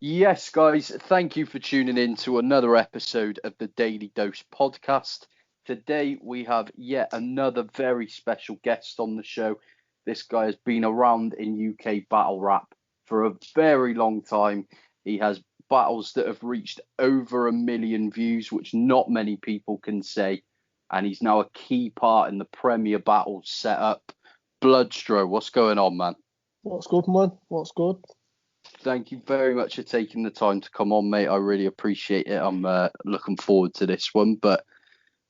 Yes, guys, thank you for tuning in to another episode of the Daily Dose podcast. Today we have yet another very special guest on the show. This guy has been around in UK battle rap for a very long time. He has battles that have reached over 1 million views, which not many people can say. And he's now a key part in the Premier Battles setup. Bloodstro, what's going on, man? What's good, man? What's good? Thank you very much for taking the time to come on, mate. I really appreciate it. I'm looking forward to this one. But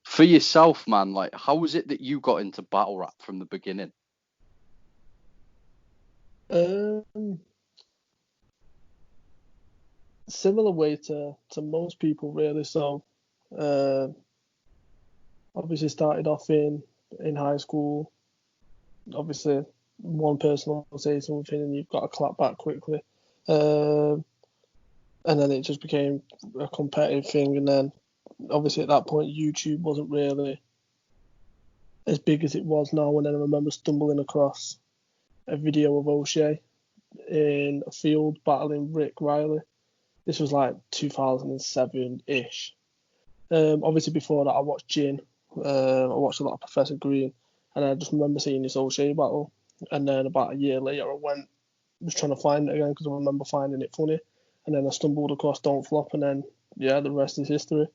for yourself, man, like, how was it that you got into battle rap from the beginning? Similar way to most people, really. So, obviously started off in high school. Obviously, one person will say something and you've got to clap back quickly. And then it just became a competitive thing. And then, obviously, at that point, YouTube wasn't really as big as it was now. And then I remember stumbling across a video of O'Shea in a field battling Rick Riley. This was like 2007-ish. Obviously, before that, I watched Jin. I watched a lot of Professor Green. And I just remember seeing this O'Shea battle. And then about a year later, was trying to find it again because I remember finding it funny. And then I stumbled across Don't Flop. And then, yeah, the rest is history.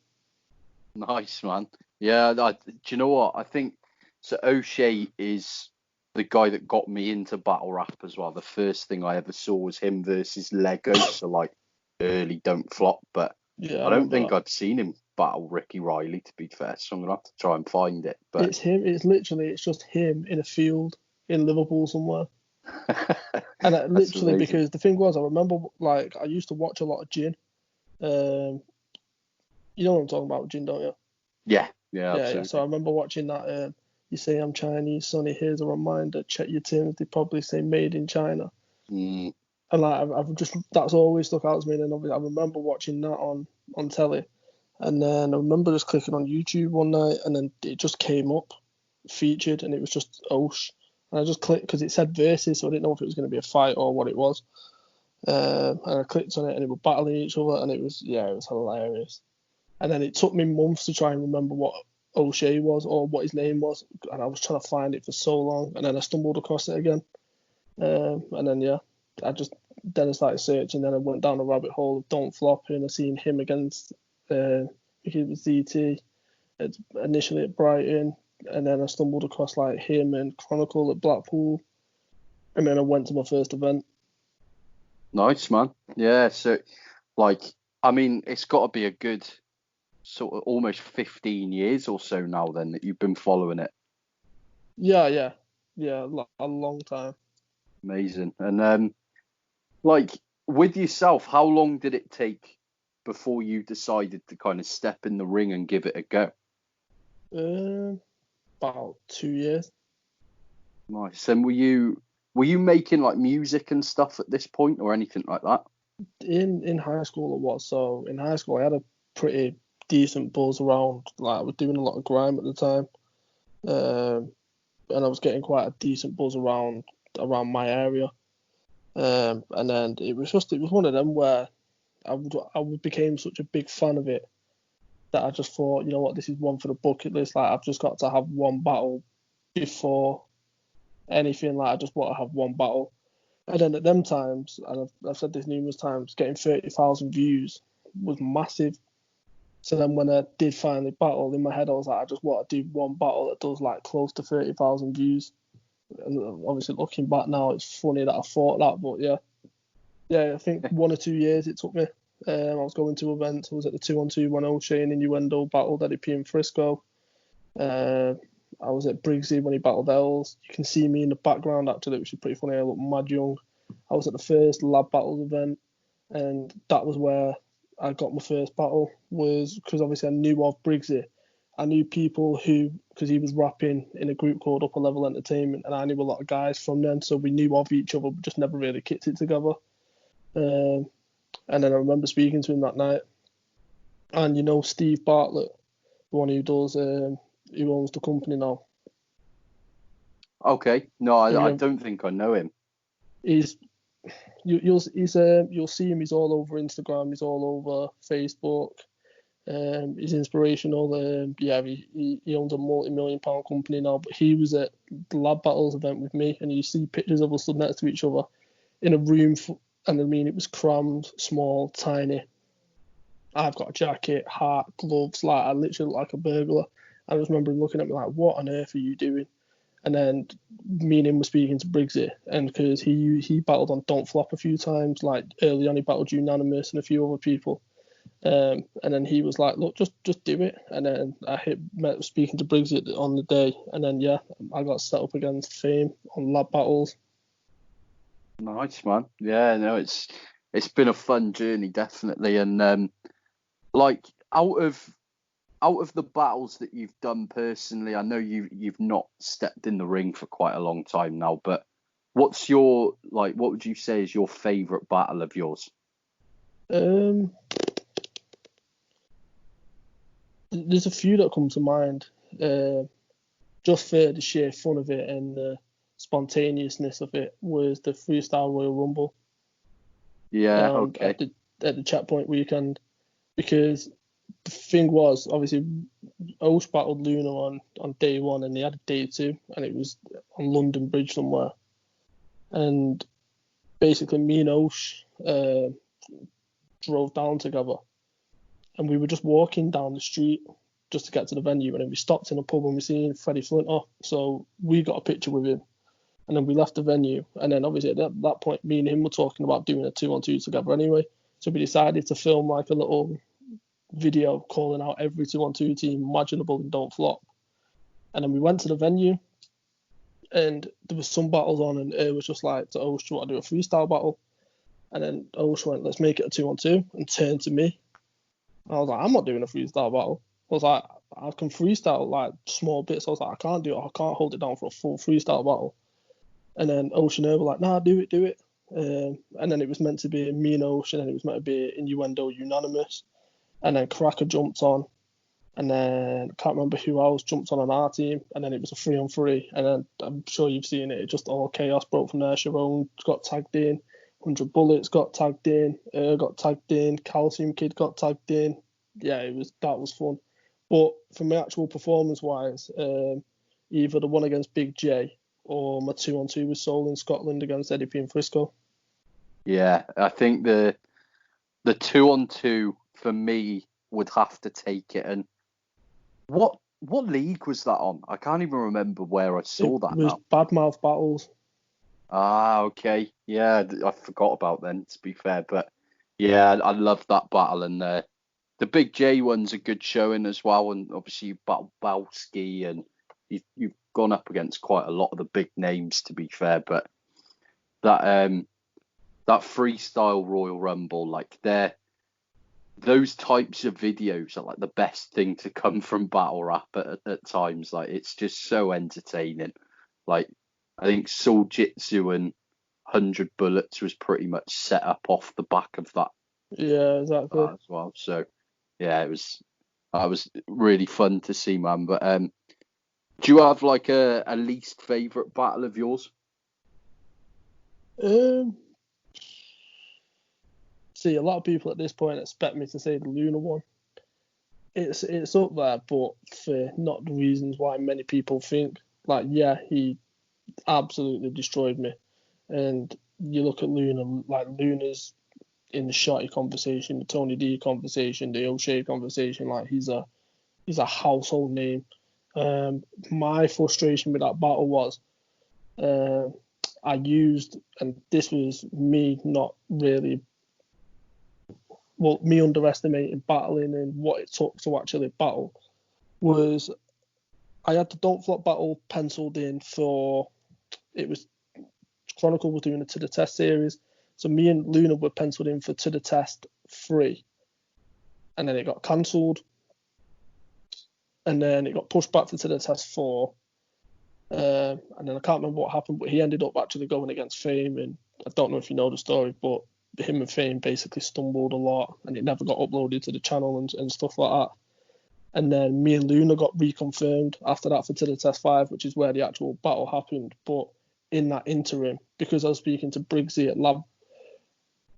Nice, man. Yeah, do you know what? I think so. O'Shea is the guy that got me into battle rap as well. The first thing I ever saw was him versus Lego, so like early Don't Flop. But Yeah, I I don't remember think that. I'd seen him battle Ricky Riley, to be fair. So I'm gonna have to try and find it. But It's him. It's just him in a field in Liverpool somewhere. And that's literally, amazing. because the thing was, I remember, like, I used to watch a lot of Jin. You know what I'm talking about, Jin, don't you? Yeah, yeah, Yeah. So I absolutely. remember watching that. You say I'm Chinese, Sonny. Here's a reminder. Check your tins. They probably say made in China. Mm, And like I've just that's always stuck out to me. And then obviously I remember watching that on telly. And then I remember just clicking on YouTube one night, and then it just came up, featured, and it was just Osh. And I just clicked because it said versus, so I didn't know if it was going to be a fight or what it was. And I clicked on it, and it was battling each other, and it was hilarious. And then it took me months to try and remember what O'Shea was or what his name was, and I was trying to find it for so long, and then I stumbled across it again. And then then I started searching, then I went down a rabbit hole of Don't Flop, and I seen him against because it was DT initially at Brighton, and then I stumbled across like him and Chronicle at Blackpool, and then I went to my first event. nice, man. Yeah, so like, I mean, it's got to be a good sort of almost 15 years or so now then that you've been following it. Yeah, a long time. Amazing. And like with yourself, how long did it take before you decided to kind of step in the ring and give it a go? About 2 years. Nice. And were you making like music and stuff at this point or anything like that? In high school it was. So in high school I had a pretty decent buzz around. Like I was doing a lot of grime at the time, and I was getting quite a decent buzz around my area. And then it was one of them where I became such a big fan of it that I just thought, you know what, this is one for the bucket list. Like I've just got to have one battle before anything. Like I just want to have one battle. And then at them times, and I've said this numerous times, getting 30,000 views was massive. So then when I did finally battle, in my head I was like, I just want to do one battle that does like close to 30,000 views. And obviously looking back now, it's funny that I thought that, but yeah, I think 1 or 2 years it took me. I was going to events. I was at the 2-on-2 when O'Shea and Innuendo battled Eddie P in Frisco. I was at Briggsy when he battled Els. You can see me in the background actually, which is pretty funny. I look mad young. I was at the first Lab Battles event, and that was where I got my first battle. Was because obviously I knew of Briggsy. I knew people who, because he was rapping in a group called Upper Level Entertainment, and I knew a lot of guys from then, so we knew of each other, but just never really kicked it together. And then I remember speaking to him that night, and you know Steve Bartlett, the one who does, who owns the company now. Okay. No, Have I you? don't think I know him. He's you'll see him. He's all over Instagram. He's all over Facebook. He's inspirational. He owns a multi-million-pound company now. But he was at the Lab Battles event with me, and you see pictures of us stood next to each other in a room, and I mean it was crammed, small, tiny. I've got a jacket, hat, gloves, like I literally look like a burglar. I just remember him looking at me like, "What on earth are you doing?" And then me and him were speaking to Briggsy, and because he battled on Don't Flop a few times, like early on he battled Unanimous and a few other people. And then he was like, "Look, just do it." And then met speaking to Briggsy on the day, and then I got set up against Fame on Lab Battles. Nice, man. Yeah, no, it's been a fun journey, definitely, and like out of the battles that you've done personally, I know you've not stepped in the ring for quite a long time now, but what would you say is your favourite battle of yours? There's a few that come to mind, just for the sheer fun of it and the spontaneousness of it, was the Freestyle Royal Rumble. Yeah, okay. At the Checkpoint weekend, because the thing was, obviously, Osh battled Luna on day one, and they had a day two, and it was on London Bridge somewhere. And basically, me and Osh drove down together, and we were just walking down the street just to get to the venue, and then we stopped in a pub and we seen Freddie Flintoff, so we got a picture with him, and then we left the venue, and then obviously at that point, me and him were talking about doing a 2-on-2 together anyway, so we decided to film like a little video calling out every 2-on-2 team imaginable in Don't Flop. And then we went to the venue, and there was some battles on, and it was just like to Osh, do you want to do a freestyle battle? And then Osh went, let's make it a 2-on-2, and turned to me. I was like, I'm not doing a freestyle battle. I was like, I can freestyle like small bits. I was like, I can't do it. I can't hold it down for a full freestyle battle. And then Osh and her were like, nah, do it. And then it was meant to be me and Osh, and then it was meant to be Innuendo Unanimous. And then Cracker jumped on, and then I can't remember who else jumped on our team, and then it was a 3-on-3, and then I'm sure you've seen it, just all chaos broke from there. Sharon got tagged in, 100 Bullets got tagged in, got tagged in, Calcium Kid got tagged in. Yeah, that was fun. But for my actual performance-wise, either the one against Big J or my 2-on-2 with Soul in Scotland against Eddie P in Frisco. Yeah, I think the 2-on-2 for me would have to take it. And what league was that on? I can't even remember where I saw that. It was Badmouth Battles. Ah, okay. Yeah, I forgot about them, to be fair. But yeah, I love that battle. And the Big J one's a good showing as well. And obviously you battled Bowski, and you've gone up against quite a lot of the big names, to be fair. But that freestyle Royal Rumble, like those types of videos are like the best thing to come from battle rap at times. Like it's just so entertaining. Like I think Soul Jitsu and 100 Bullets was pretty much set up off the back of that. Yeah, exactly. As well. So yeah, it was really fun to see, man. But do you have like a least favourite battle of yours? See, a lot of people at this point expect me to say the Luna one. It's up there, but for not the reasons why many people think. Like, yeah, he absolutely destroyed me. And you look at Luna, like Luna's in the Shotty conversation, the Tony D conversation, the O'Shea conversation. Like he's a household name. My frustration with that battle was I used, and this was me not really. Well, me underestimating battling and what it took to actually battle, was I had the Don't Flop battle penciled in for, it was, Chronicle was doing it To The Test series, so me and Luna were penciled in for To The Test 3, and then it got cancelled, and then it got pushed back to The Test 4, and then I can't remember what happened, but he ended up actually going against Fame, and I don't know if you know the story, but him and Fame basically stumbled a lot, and it never got uploaded to the channel and stuff like that. And then me and Luna got reconfirmed after that for To The Test 5, which is where the actual battle happened. But in that interim, because I was speaking to Briggsy at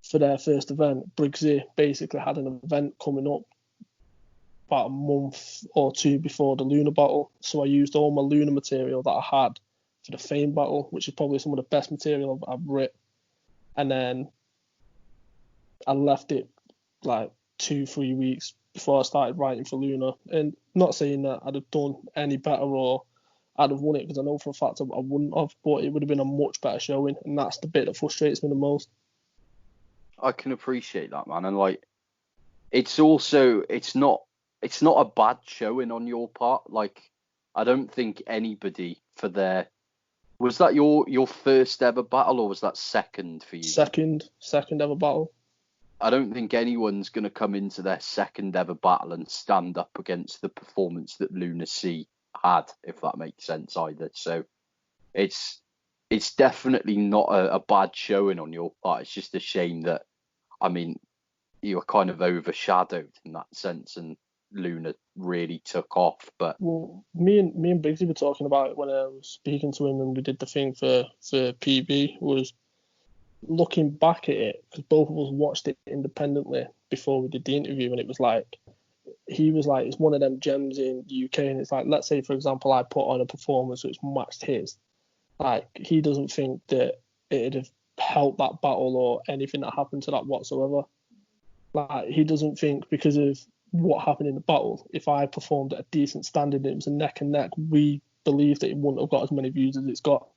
for their first event, Briggsy basically had an event coming up about a month or two before the Lunar battle. So I used all my Lunar material that I had for the Fame battle, which is probably some of the best material I've written. And then I left it like 2-3 weeks before I started writing for Lunar. And not saying that I'd have done any better or I'd have won it, because I know for a fact I wouldn't have, but it would have been a much better showing. And that's the bit that frustrates me the most. I can appreciate that, man. And like, it's also, it's not a bad showing on your part. Like, I don't think anybody for their, was that your first ever battle, or was that second for you? Second ever battle. I don't think anyone's going to come into their second ever battle and stand up against the performance that Lunacy had, if that makes sense either. So it's definitely not a bad showing on your part. It's just a shame that, I mean, you were kind of overshadowed in that sense, and Luna really took off. But well, me and Briggsy were talking about it when I was speaking to him, and we did the thing for PB. Was looking back at it, because both of us watched it independently before we did the interview, and it was like, he was like, it's one of them gems in UK, and it's like, let's say for example I put on a performance which matched his, like, he doesn't think that it'd have helped that battle or anything that happened to that whatsoever. Like, he doesn't think because of what happened in the battle, if I performed at a decent standard, it was a neck and neck, we believe that it wouldn't have got as many views as it's got.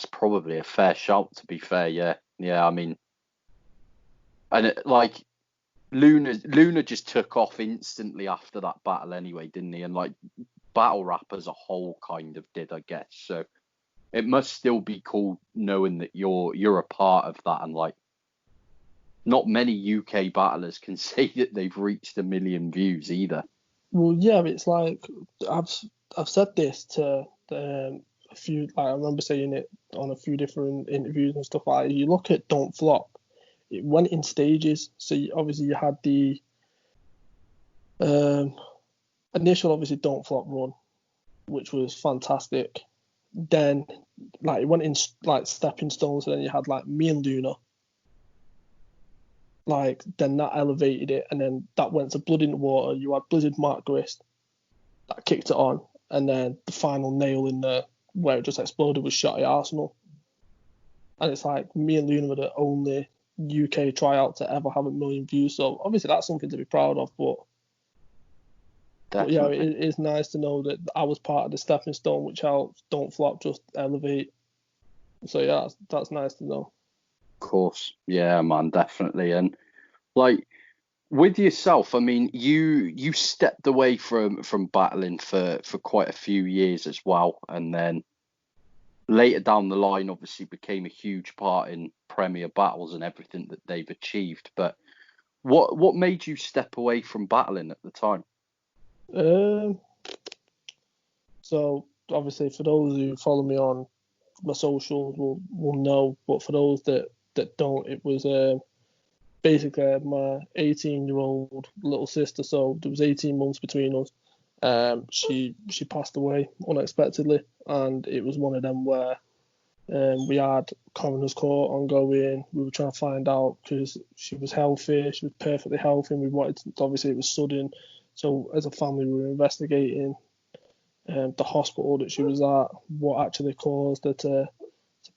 that's probably a fair shout, to be fair. Yeah. I mean, and like, Luna just took off instantly after that battle anyway, didn't he? And like, battle rap as a whole kind of did, I guess. So it must still be cool knowing that you're a part of that. And like, not many UK battlers can say that they've reached 1 million views either. Well, yeah, it's like, I've said this to a few, like, I remember saying it on a few different interviews and stuff like that. You look at Don't Flop, it went in stages. So obviously you had the initial, obviously, Don't Flop run, which was fantastic. Then, like, it went in like stepping stones. So then you had like me and Luna. Like, then that elevated it, and then that went to Blood in the Water. You had Blizzard Mark Grist that kicked it on, and then the final nail in there where it just exploded was Shotty Arsenal. And it's like, me and Luna were the only UK tryout to ever have 1 million views. So obviously that's something to be proud of. But yeah, it is nice to know that I was part of the stepping stone, which helped Don't Flop just elevate. So yeah, that's nice to know. Of course, yeah, man, definitely. And like, with yourself, I mean, you stepped away from battling for quite a few years as well, and then later down the line, obviously became a huge part in Premier battles and everything that they've achieved. But what made you step away from battling at the time? So obviously, for those who follow me on my socials will know, but for those that don't, it was basically my 18-year-old little sister. So there was 18 months between us. She passed away unexpectedly, and it was one of them where we had coroner's court ongoing. We were trying to find out, because she was healthy, she was perfectly healthy, and we wanted to, obviously it was sudden. So as a family, we were investigating the hospital that she was at, what actually caused her to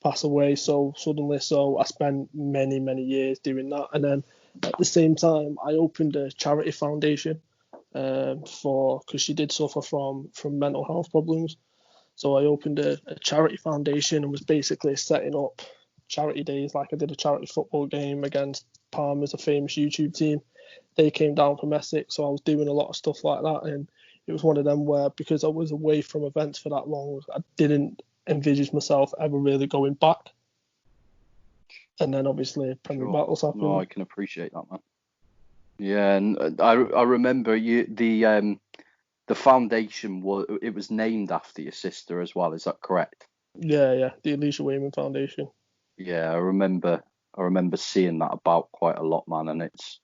pass away so suddenly. So I spent many years doing that, and then at the same time I opened a charity foundation because she did suffer from mental health problems. So I opened a charity foundation and was basically setting up charity days. Like, I did a charity football game against Palmer's, a famous YouTube team. They came down from Essex, so I was doing a lot of stuff like that. And it was one of them where, because I was away from events for that long, I didn't envisage myself ever really going back. And then obviously Premier Battles happened. No, I can appreciate that, man. Yeah, and I remember the foundation was named after your sister as well. Is that correct? Yeah, the Alicia Wayman Foundation. Yeah, I remember seeing that about quite a lot, man. And it's,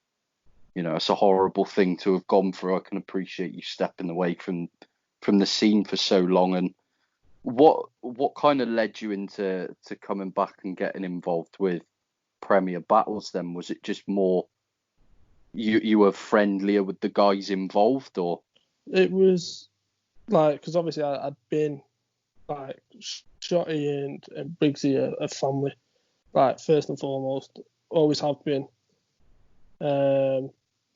it's a horrible thing to have gone through. I can appreciate you stepping away from the scene for so long. And what kind of led you into coming back and getting involved with Premier Battles then? Was it just more you were friendlier with the guys involved, or? It was like, because obviously I'd been like Shotty and Briggsy are family, like first and foremost, always have been.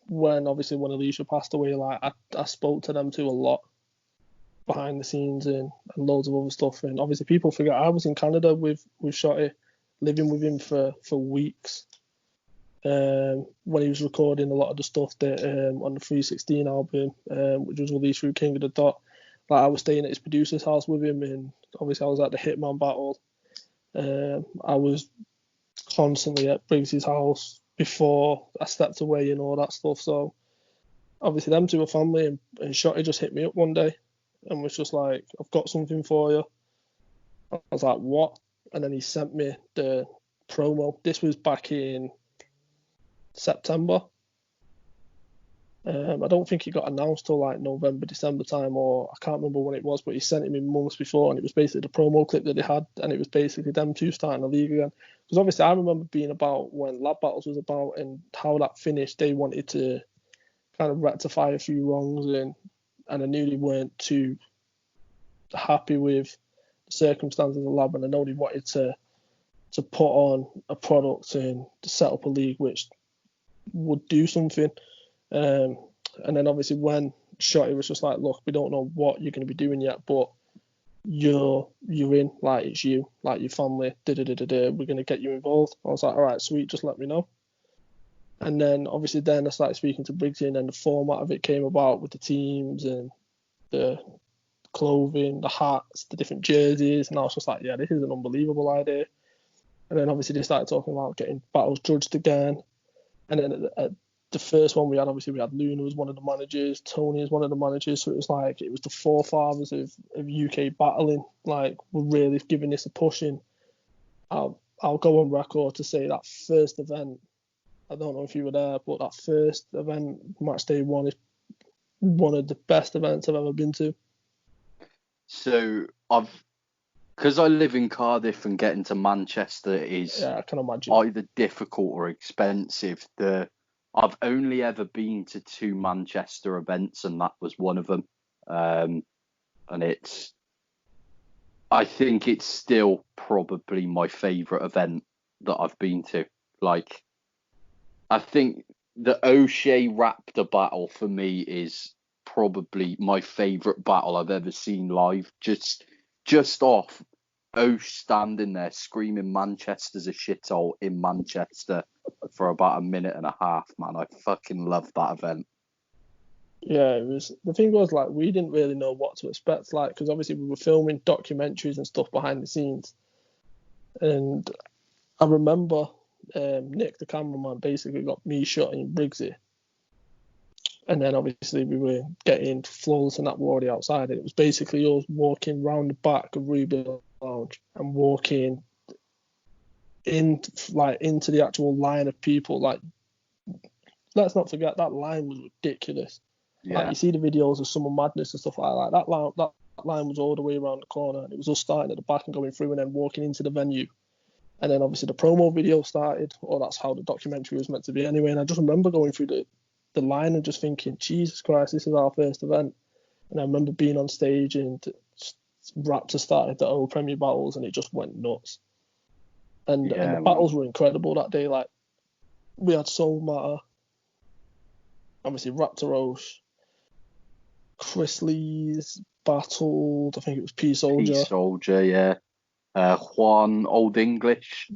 When Alicia passed away, like I spoke to them too a lot behind the scenes and loads of other stuff. And obviously people forget I was in Canada with Shotty, living with him for weeks. When he was recording a lot of the stuff that on the 316 album, which was released through King of the Dot, like I was staying at his producer's house with him, and obviously I was at the Hitman battle. I was constantly at Briggs's house before I stepped away and all that stuff. So obviously them two were family, and Shotty just hit me up one day and was just like, "I've got something for you." I was like, "What?" And then he sent me the promo. This was back in September. I don't think it got announced till like November, December time, or I can't remember when it was, but he sent it me months before, and it was basically the promo clip that they had, and it was basically them two starting the league again. Because obviously I remember being about when Lab Battles was about and how that finished. They wanted to kind of rectify a few wrongs, and I knew they weren't too happy with the circumstances of Lab, and I know they wanted to put on a product and to set up a league which would do something. And then obviously when Shotty was just like, "Look, we don't know what you're going to be doing yet, but you're in, like it's you, like your family, we're going to get you involved." I was like, "All right, sweet, just let me know." And then obviously then I started speaking to Briggsy, and then the format of it came about with the teams and the clothing, the hats, the different jerseys, and I was just like, "Yeah, this is an unbelievable idea." And then obviously they started talking about getting battles judged again. And then at the first one we had Luna was one of the managers, Tony was one of the managers. So it was the forefathers of UK battling, like, were really giving this a push in. I'll go on record to say that first event, I don't know if you were there, but that first event, match day one, is one of the best events I've ever been to. So because I live in Cardiff and getting to Manchester is I can imagine either difficult or expensive. I've only ever been to 2 Manchester events, and that was one of them. And I think it's still probably my favourite event that I've been to. Like, I think the O'Shea Raptor battle for me is probably my favourite battle I've ever seen live. Just off Osh standing there screaming Manchester's a shithole in Manchester for about a minute and a half, man. I fucking love that event. Yeah, it was. The thing was, like, we didn't really know what to expect, like, because obviously we were filming documentaries and stuff behind the scenes. And I remember Nick, the cameraman, basically got me shooting Briggsy. And then obviously we were getting Flawless and that were already outside. And it was basically us walking round the back of Ruby Lounge and walking into the actual line of people. Like, let's not forget that line was ridiculous. Yeah. Like, you see the videos of Summer Madness and stuff like that. That line was all the way around the corner, and it was us starting at the back and going through and then walking into the venue. And then obviously the promo video started, or that's how the documentary was meant to be anyway. And I just remember going through the line and just thinking, Jesus Christ, this is our first event. And I remember being on stage and Raptor started the O Premier Battles, and it just went nuts. And the battles were incredible that day. Like, we had Soul Matter, obviously Raptor Osh, Chris Lee's battled, I think it was P Soldier, yeah. Juan Old English.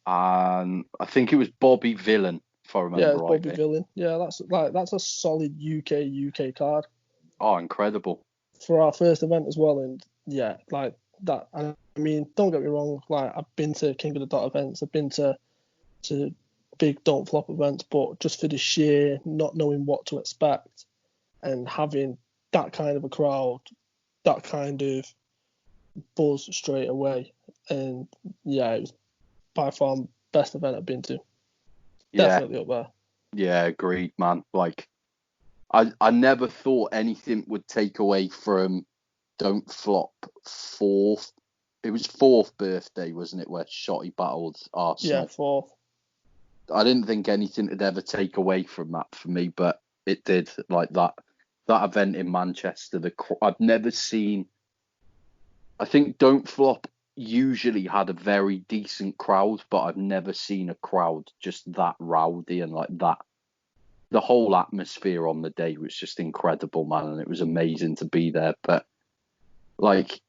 And I think it was Bobby Villain, if I remember right. Bobby Villain. Yeah, that's a solid UK card. Oh, incredible. For our first event as well, and yeah, like that. I mean, don't get me wrong, like, I've been to King of the Dot events, I've been to big Don't Flop events, but just for the sheer not knowing what to expect and having that kind of a crowd, that kind of buzz straight away, and yeah, it was by far the best event I've been to. Definitely up there. Yeah, agreed, man. Like, I never thought anything would take away from Don't Flop 4 it was 4th birthday, wasn't it, where Shotty battled Yeah, Arsenal? 4th. I didn't think anything would ever take away from that for me, but it did. Like that event in Manchester, I've never seen. I think Don't Flop usually had a very decent crowd, but I've never seen a crowd just that rowdy and like that. The whole atmosphere on the day was just incredible, man, and it was amazing to be there. But like,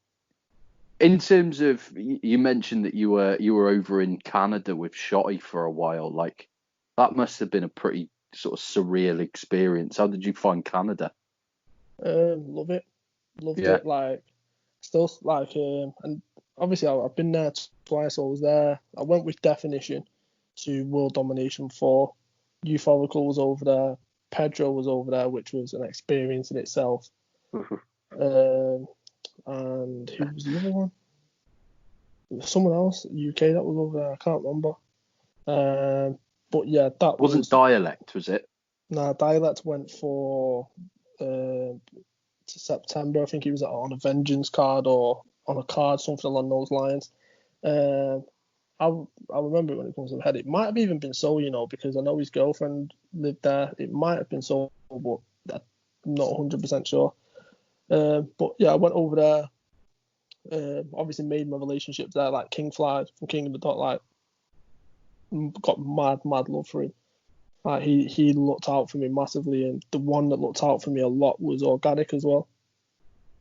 in terms of, you mentioned that you were over in Canada with Shotty for a while. Like, that must have been a pretty sort of surreal experience. How did you find Canada? Love it. Loved Yeah. it. Like, still, like, and obviously I've been there twice. I was there. I went with Definition to World Domination 4. Youth Oracle was over there. Pedro was over there, which was an experience in itself. And who was the other one? There was someone else, UK, that was over there. I can't remember. But yeah, that Wasn't Dialect, was it? Nah, Dialect went for to September. I think he was on a Vengeance card or on a card, something along those lines. I remember when it comes to the head, it might have even been so, because I know his girlfriend lived there. It might have been so, but I'm not 100% sure. But yeah, I went over there. Obviously made my relationships there, like King Fly from King of the Dot, like got mad love for him. Like he looked out for me massively, and the one that looked out for me a lot was Organic as well.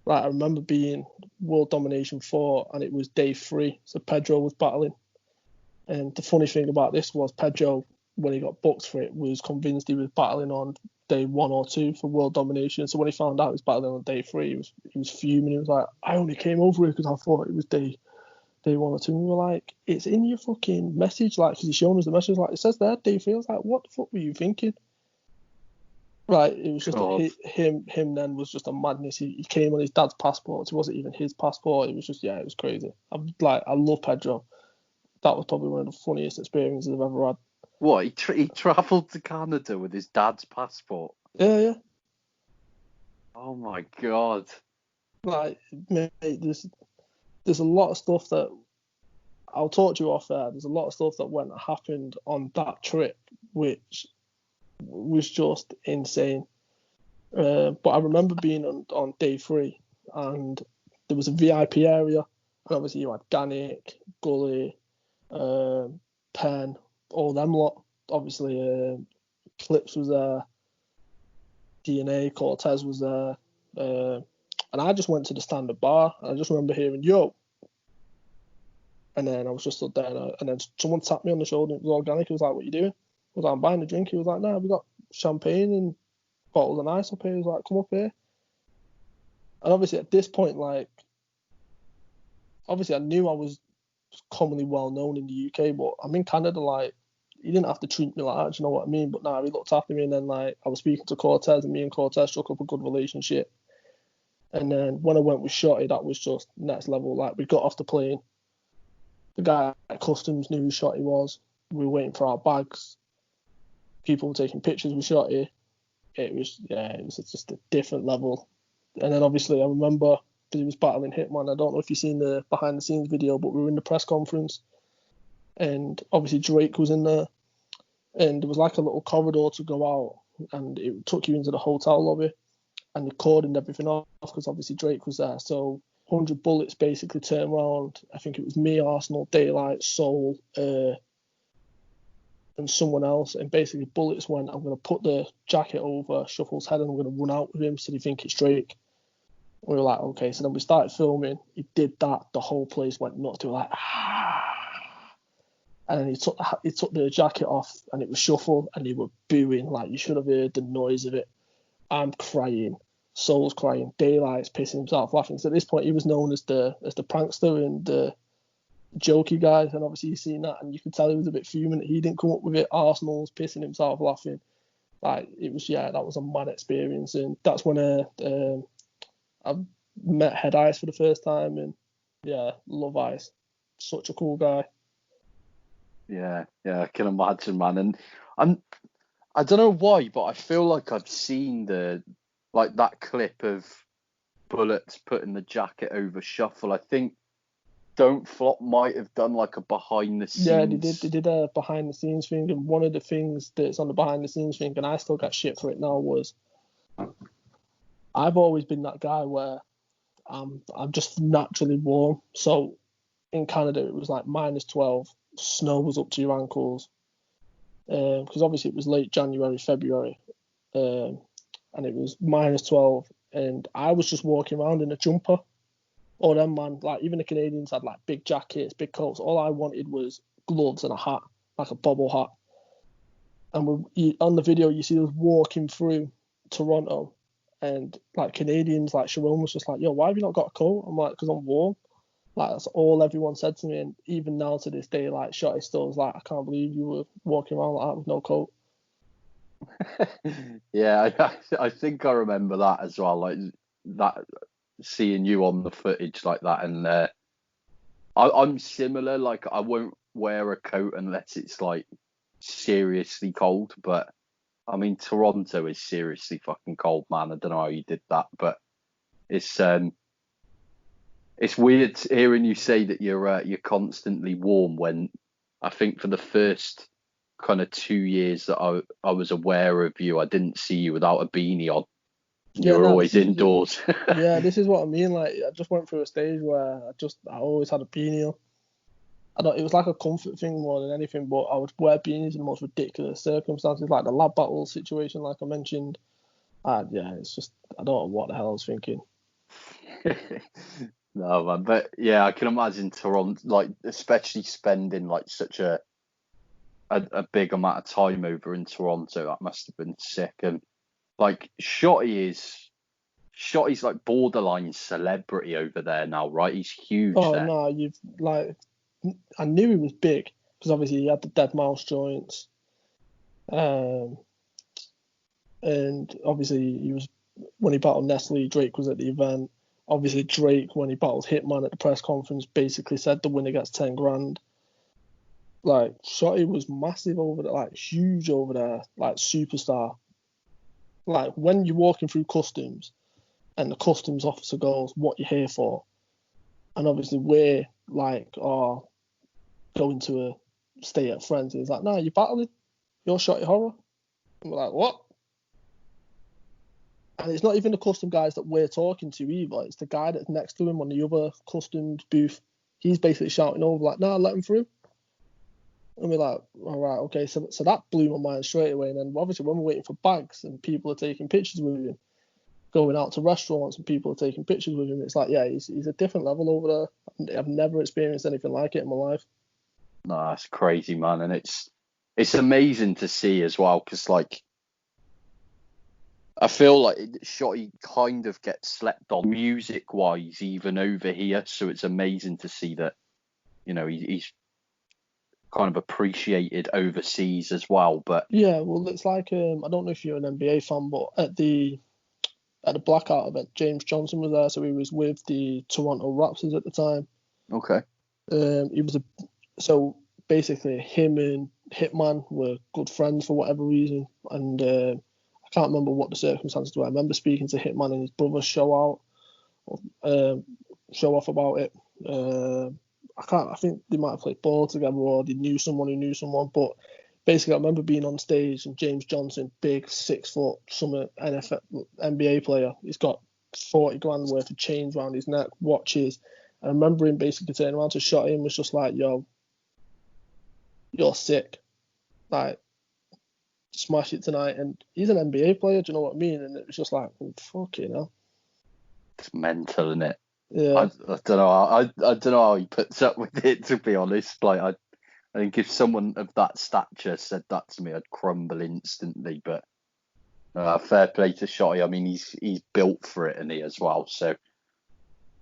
Like I remember being World Domination 4, and it was day 3, so Pedro was battling. And the funny thing about this was Pedro, when he got booked for it, was convinced he was battling on day 1 or 2 for World Domination. So when he found out he was battling on day 3, he was fuming. He was like, I only came over here because I thought it was day 1 or 2. And we were like, it's in your fucking message, like, because he's showing us the message, like, it says there, day 3. I was like, what the fuck were you thinking? Right, it was just him then was just a madness. He came on his dad's passport. It wasn't even his passport. It was just, it was crazy. I love Pedro. That was probably one of the funniest experiences I've ever had. What, he travelled to Canada with his dad's passport? Yeah. Oh my God. Like, mate, there's a lot of stuff that I'll talk to you off there. There's a lot of stuff that happened on that trip, which was just insane. But I remember being on day 3, and there was a VIP area, and obviously you had Ganic, Gully, Penn, all them lot. Obviously, Clips was there, DNA, Cortez was there, and I just went to the standard bar, and I just remember hearing, yo. And then I was just stood there, and then someone tapped me on the shoulder. It was Organic. He was like, what you doing? I was like, I'm buying a drink. He was like, nah, we got champagne and bottles of ice up here. He was like, come up here. And obviously at this point, like, obviously I knew I was commonly well known in the UK, but I'm in Canada, like, he didn't have to treat me like that, do you know what I mean? But nah, he looked after me, and then, like, I was speaking to Cortez, and me and Cortez struck up a good relationship. And then when I went with Shotty, that was just next level. Like, we got off the plane. The guy at customs knew who Shotty was. We were waiting for our bags. People were taking pictures with Shotty. It was just a different level. And then obviously I remember, because he was battling Hitman, I don't know if you've seen the behind the scenes video, but we were in the press conference, and obviously Drake was in there, and there was like a little corridor to go out, and it took you into the hotel lobby, and they cordoned everything off because obviously Drake was there. So 100 bullets basically turned around. I think it was me, Arsenal, Daylight, Soul, and someone else, and basically bullets went, I'm going to put the jacket over Shuffle's head and I'm going to run out with him so they think it's Drake. We were like, okay. So then we started filming. He did that. The whole place went nuts. They were like, and then he took the jacket off, and it was Shuffle, and they were booing. Like, you should have heard the noise of it. I'm crying. Soul's crying. Daylight's pissing himself laughing. So at this point, he was known as the prankster and the jokey guy. And obviously, you've seen that, and you could tell he was a bit fuming that he didn't come up with it. Arsenal's pissing himself laughing. Like, it was, that was a mad experience. And that's when I met Head Ice for the first time, and love Ice. Such a cool guy. Yeah, I can imagine, man. And I don't know why, but I feel like I've seen that clip of Bullets putting the jacket over Shuffle. I think Don't Flop might have done like a behind the Yeah, scenes. they did a behind the scenes thing, and one of the things that's on the behind the scenes thing, and I still got shit for it now, was I've always been that guy where I'm just naturally warm. So in Canada it was like -12, snow was up to your ankles, because obviously it was late January, February, and it was -12, and I was just walking around in a jumper. Or them, man, like even the Canadians had like big jackets, big coats. All I wanted was gloves and a hat, like a bobble hat. And on the video, you see us walking through Toronto, and like Canadians, like Sharon was just like, "Yo, why have you not got a coat?" I'm like, "Because I'm warm." Like that's all everyone said to me, and even now to this day, like Shotty still was like, "I can't believe you were walking around like that with no coat." Yeah, I think I remember that as well. Like that, seeing you on the footage like that, and I'm similar. Like I won't wear a coat unless it's like seriously cold. But I mean, Toronto is seriously fucking cold, man. I don't know how you did that, but it's it's weird hearing you say that you're constantly warm when I think for the first kind of 2 years that I was aware of you, I didn't see you without a beanie on. You Yeah, were no, always indoors. yeah, this is what I mean. Like I just went through a stage where I always had a beanie on. I don't. It was like a comfort thing more than anything. But I would wear beanies in the most ridiculous circumstances, like the lab battle situation, like I mentioned. Yeah, it's just I don't know what the hell I was thinking. No, man, but yeah, I can imagine Toronto, like especially spending like such a big amount of time over in Toronto. That must have been sick. And like Shotty's like borderline celebrity over there now, right? He's huge Oh there. no, you've like I knew he was big because obviously he had the dead mouse joints, um, and obviously he was when he battled Nestle. Drake was at the event. Obviously Drake when he battled Hitman at the press conference basically said the winner gets 10 grand. Like Shotty was massive over there, like huge over there, like superstar. Like when you're walking through customs and the customs officer goes, "What you here for?" And obviously we're like, "Oh, going to a stay at friends." And he's like, "No, you're battling. You're Shotty Horror." And we're like, "What?" And it's not even the custom guys that we're talking to either. It's the guy that's next to him on the other customs booth. He's basically shouting over like, "No, let him through." And we're like, all right, okay. So that blew my mind straight away. And then obviously when we're waiting for bags and people are taking pictures with him, going out to restaurants and people are taking pictures with him, it's like, yeah, he's a different level over there. I've never experienced anything like it in my life. No, that's crazy, man, and it's amazing to see as well because like I feel like Shotty kind of gets slept on music wise even over here, so it's amazing to see that he's kind of appreciated overseas as well. But Yeah, well, it's like I don't know if you're an NBA fan, but at the blackout event, James Johnson was there, so he was with the Toronto Raptors at the time. okay, He was so basically him and Hitman were good friends for whatever reason, and I can't remember what the circumstances were. I remember speaking to Hitman and his brother show off about it. I can't. I think they might have played ball together or they knew someone who knew someone. But basically, I remember being on stage and James Johnson, big 6 foot, summer NFL NBA player. He's got 40 grand worth of chains around his neck, watches. I remember him basically turning around to Shotty and was just like, "Yo, you're sick. Like, smash it tonight." And he's an NBA player. Do you know what I mean? And it was just like, oh, fuck you know. it's mental, isn't it? I Yeah. don't know. I don't know how he puts up with it. To be honest, like I think if someone of that stature said that to me, I'd crumble instantly. But fair play to Shotty. I mean, he's built for it, and he as well. So,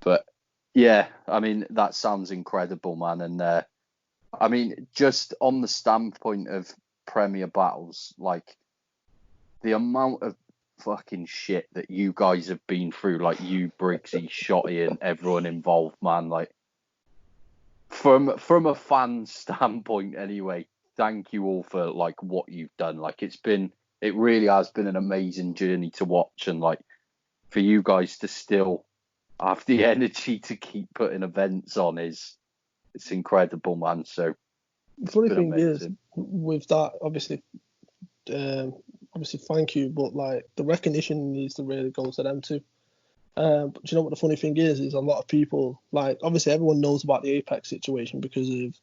but yeah, I mean, that sounds incredible, man. And I mean, just on the standpoint of Premier battles, like the amount of fucking shit that you guys have been through, like you, Briggsy, Shotty, and everyone involved, man. Like from a fan standpoint, anyway. Thank you all for like what you've done. Like it really has been an amazing journey to watch, and like for you guys to still have the energy to keep putting events on it's incredible, man. So The funny been thing is, amazing. with that, obviously, thank you, but like the recognition needs to really go to them too. But do you know what the funny thing is? Is a lot of people, like, obviously everyone knows about the Apex situation because of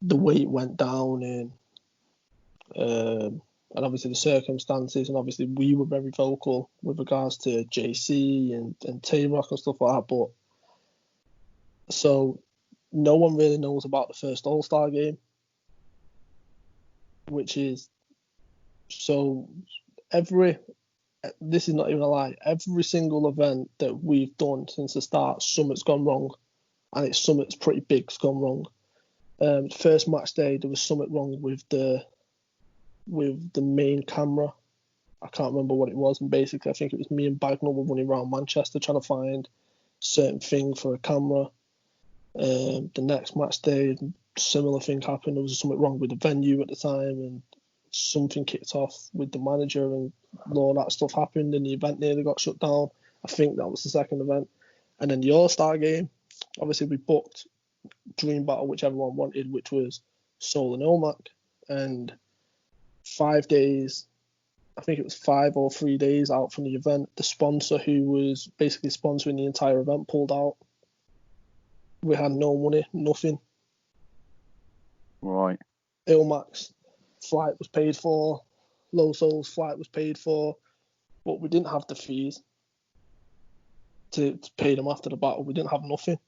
the way it went down and obviously the circumstances, and obviously we were very vocal with regards to JC and T-Rock and stuff like that. But so no one really knows about the first All-Star game, which is so this is not even a lie. Every single event that we've done since the start, something's gone wrong, and it's something's pretty big's gone wrong. First match day, there was something wrong with the main camera. I can't remember what it was, and basically I think it was me and Bagnall were running around Manchester trying to find certain thing for a camera. The next match day, similar thing happened. There was something wrong with the venue at the time, and something kicked off with the manager, and all that stuff happened, and the event nearly got shut down. I think that was the second event. And then the All-Star game, obviously we booked Dream Battle, which everyone wanted, which was Soul and Omac. And 5 days, I think it was 5 or 3 days out from the event, the sponsor who was basically sponsoring the entire event pulled out. We had no money, nothing. Right. Ilmac's flight was paid for, Low Soul's flight was paid for, but we didn't have the fees to pay them after the battle. We didn't have nothing.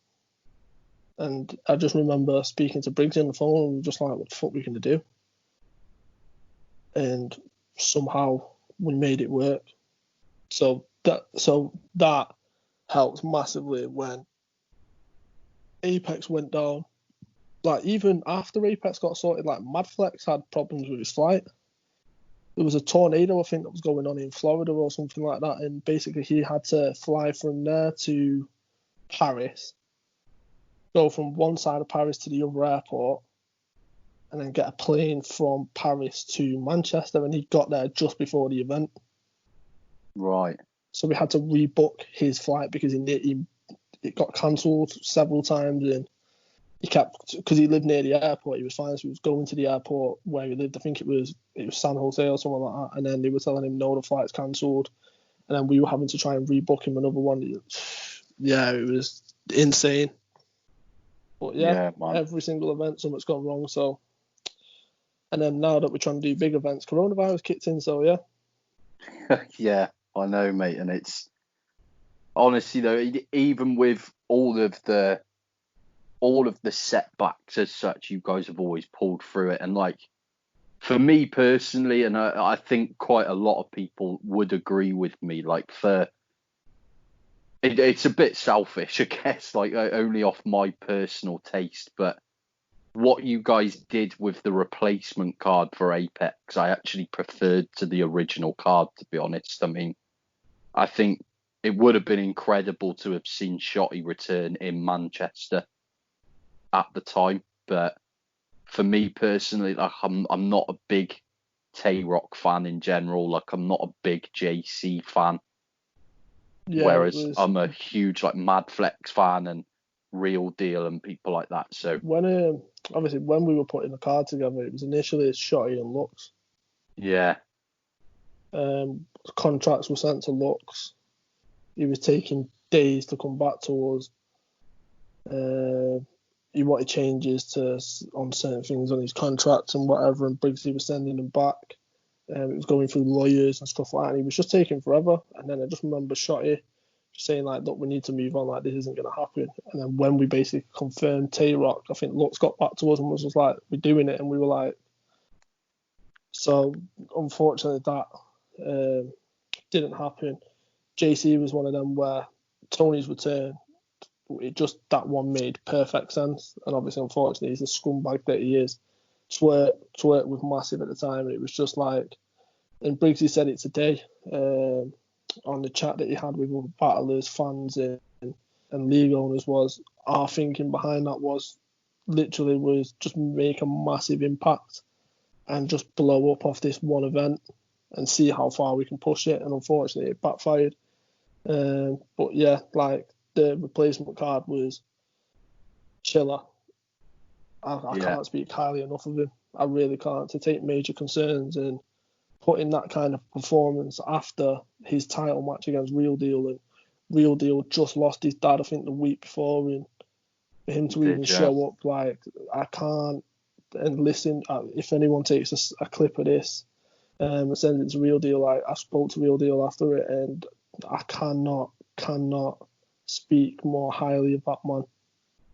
And I just remember speaking to Briggsy on the phone, and we were just like, what the fuck are we going to do? And somehow we made it work. So that helped massively when Apex went down. Like, even after Apex got sorted, like, Madflex had problems with his flight. There was a tornado, I think, that was going on in Florida or something like that, and basically he had to fly from there to Paris, go from one side of Paris to the other airport, and then get a plane from Paris to Manchester, and he got there just before the event. Right. So we had to rebook his flight because it got cancelled several times, and he kept, because he lived near the airport, he was fine, so he was going to the airport where he lived. I think it was San Jose or something like that, and then they were telling him no, the flight's cancelled, and then we were having to try and rebook him another one. Yeah, it was insane. But yeah, every single event something's gone wrong. So, and then now that we're trying to do big events, coronavirus kicked in. So yeah. Yeah, I know, mate. And it's honestly though, even with all of the setbacks as such, you guys have always pulled through it. And like, for me personally, and I think quite a lot of people would agree with me, like, it's a bit selfish, I guess, like, only off my personal taste, but what you guys did with the replacement card for Apex, I actually preferred to the original card, to be honest. I mean, I think it would have been incredible to have seen Shotty return in Manchester at the time, but for me personally, like, I'm not a big Tay-Rock fan in general. Like, I'm not a big JC fan. Yeah, whereas I'm a huge like Madflex fan and Real Deal and people like that. So when obviously when we were putting the card together, it was initially Shotty and Lux. Yeah. Contracts were sent to Lux. He was taking days to come back to us. He wanted changes on certain things on his contracts and whatever, and Briggsy was sending them back. It was going through lawyers and stuff like that, and he was just taking forever. And then I just remember Shotty saying, like, look, we need to move on, like, this isn't going to happen. And then when we basically confirmed Tay-Rock, I think Lux got back to us and was just like, we're doing it. And we were like, so unfortunately that didn't happen. JC was one of them where Tony's return, that one made perfect sense. And obviously, unfortunately, he's the scumbag that he is. Twerk was massive at the time, and it was just like, and Briggsy said it today on the chat that he had with all battlers, fans, and league owners, was our thinking behind that was just make a massive impact and just blow up off this one event and see how far we can push it. And unfortunately, it backfired. But yeah, like, the replacement card was chiller. I Yeah. can't speak highly enough of him. I really can't. To take major concerns and put in that kind of performance after his title match against Real Deal, and Real Deal just lost his dad, I think, the week before, and for him to even show up, like, I can't. And listen, if anyone takes a clip of this and sends it to Real Deal, like, I spoke to Real Deal after it, and I cannot speak more highly of that man.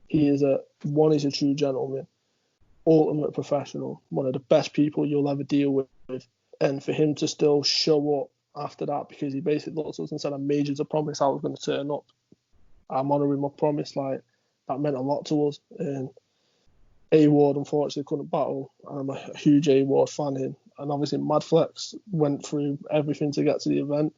He is he's a true gentleman, ultimate professional, one of the best people you'll ever deal with. And for him to still show up after that, because he basically looked at us and said, I made you a promise I was going to turn up. I'm honouring my promise. Like, that meant a lot to us. And A-Ward unfortunately couldn't battle. I'm a huge A-Ward fan. And obviously Madflex went through everything to get to the event.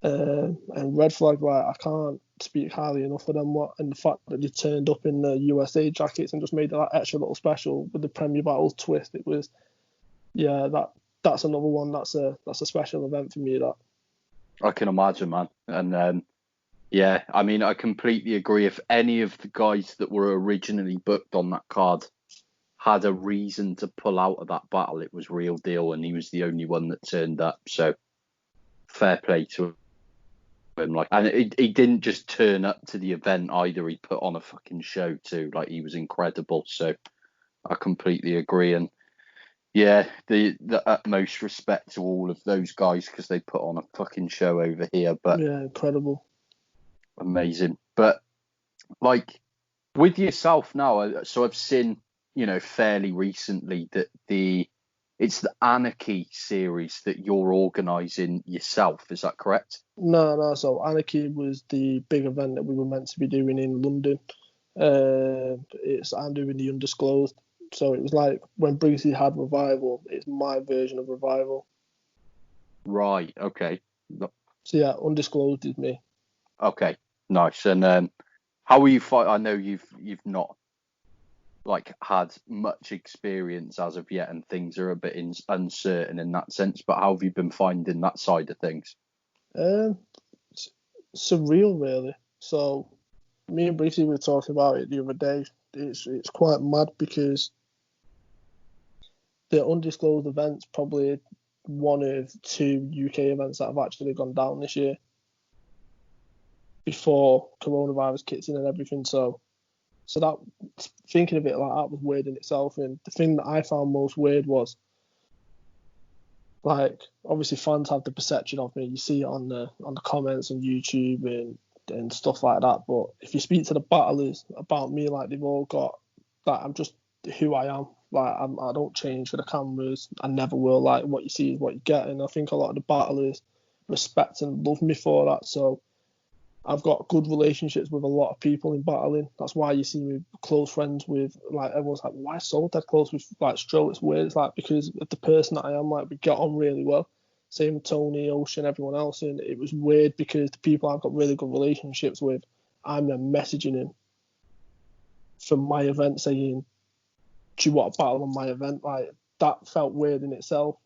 And Red Flag, like, I can't speak highly enough of them. And the fact that they turned up in the USA jackets and just made that extra little special with the Premier Battles twist, it was, yeah, that's another one. That's a special event for me. That I can imagine, man. And yeah, I mean, I completely agree. If any of the guys that were originally booked on that card had a reason to pull out of that battle, it was Real Deal, and he was the only one that turned up. So fair play to him. Like, and he didn't just turn up to the event either. He put on a fucking show too. Like, he was incredible. So I completely agree. And yeah, the utmost respect to all of those guys, because they put on a fucking show over here. But yeah, incredible. Amazing. But like, with yourself now, so I've seen, fairly recently that it's the Anarchy series that you're organising yourself. Is that correct? No. So Anarchy was the big event that we were meant to be doing in London. I'm doing the Undisclosed. So it was like when Briggsy had Revival, it's my version of Revival. Right. Okay. So yeah, Undisclosed is me. Okay. Nice. And how are you I know you've not like had much experience as of yet, and things are a bit uncertain in that sense. But how have you been finding that side of things? Surreal, really. So me and Briggsy were talking about it the other day. It's quite mad because the Undisclosed event's probably one of 2 UK events that have actually gone down this year before coronavirus kicks in and everything. So that, thinking of it like that was weird in itself. And the thing that I found most weird was, like, obviously fans have the perception of me. You see it on the comments on YouTube and stuff like that. But if you speak to the battlers about me, like, they've all got that I'm just who I am. Like, I don't change for the cameras. I never will. Like, what you see is what you get. And I think a lot of the battlers respect and love me for that. So I've got good relationships with a lot of people in battling. That's why you see me close friends with, like, everyone's like, why so dead close with, like, Stro? It's weird. It's like, because of the person that I am, like, we get on really well. Same with Tony, Ocean, everyone else. And it was weird because the people I've got really good relationships with, I'm then messaging him for my event saying, do you want to battle on my event? Like, that felt weird in itself.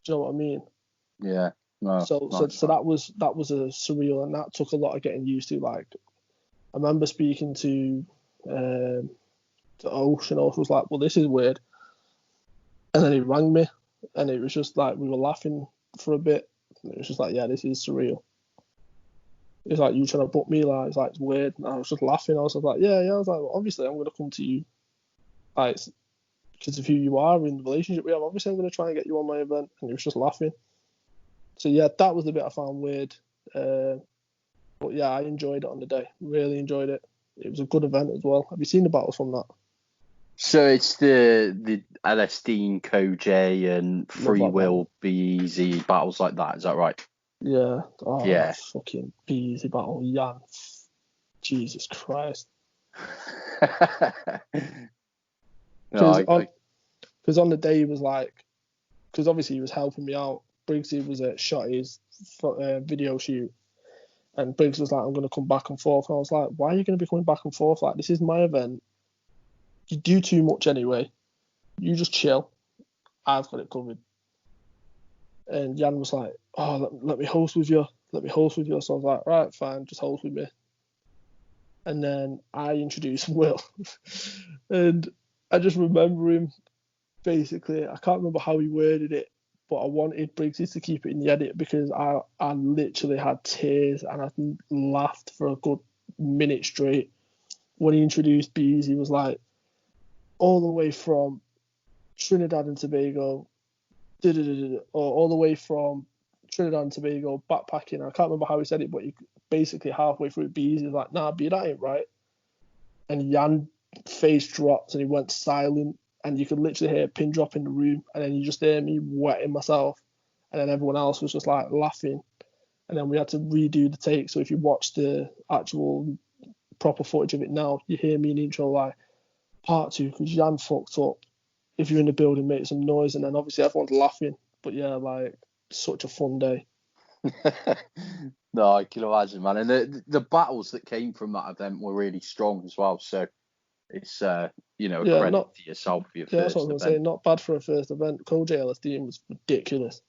Do you know what I mean? Yeah. No, so that was a surreal, and that took a lot of getting used to. Like, I remember speaking to Ocean. Ocean was like, well, this is weird. And then he rang me, and it was just like, we were laughing for a bit. And it was just like, yeah, this is surreal. It's like, you trying to book me? Like, it's weird. And I was just laughing. I was like, yeah. I was like, well, obviously, I'm going to come to you. Like, because of who you are in the relationship we have, obviously, I'm going to try and get you on my event. And he was just laughing. So, yeah, that was the bit I found weird. But, yeah, I enjoyed it on the day. Really enjoyed it. It was a good event as well. Have you seen the battles from that? So it's the LSD, Koj, and Free Will, Be Easy, battles like that. Is that right? Yeah. Oh, yeah. Fucking Be Easy battle. Jan. Jesus Christ. Because on the day he was like, because obviously he was helping me out. Briggsy was at Shotty's video shoot, and Briggs was like, I'm going to come back and forth. And I was like, why are you going to be coming back and forth? Like, this is my event. You do too much anyway. You just chill. I've got it covered. And Jan was like, oh, let me host with you. So I was like, right, fine, just host with me. and then I introduced Will. And I just remember him basically, I can't remember how he worded it, but I wanted Briggsy to keep it in the edit because I literally had tears and I laughed for a good minute straight when he introduced Bees. He was like, all the way from Trinidad and Tobago, or all the way from Trinidad and Tobago backpacking. I can't remember how he said it, but he basically halfway through Bees, he's like, nah, B, that ain't right. And Jan face dropped and he went silent, and you could literally hear a pin drop in the room, and then you just hear me wetting myself, and then everyone else was just like laughing, and then we had to redo the take. So if you watch the actual proper footage of it now, you hear me in the intro like, part 2, because Jan fucked up. If you're in the building, make some noise, and then obviously everyone's laughing. But yeah, like, such a fun day. No, I can imagine, man. And the battles that came from that event were really strong as well. So it's a credit to yourself for your first event. That's what I was going to say. Not bad for a first event. Code LSD was ridiculous.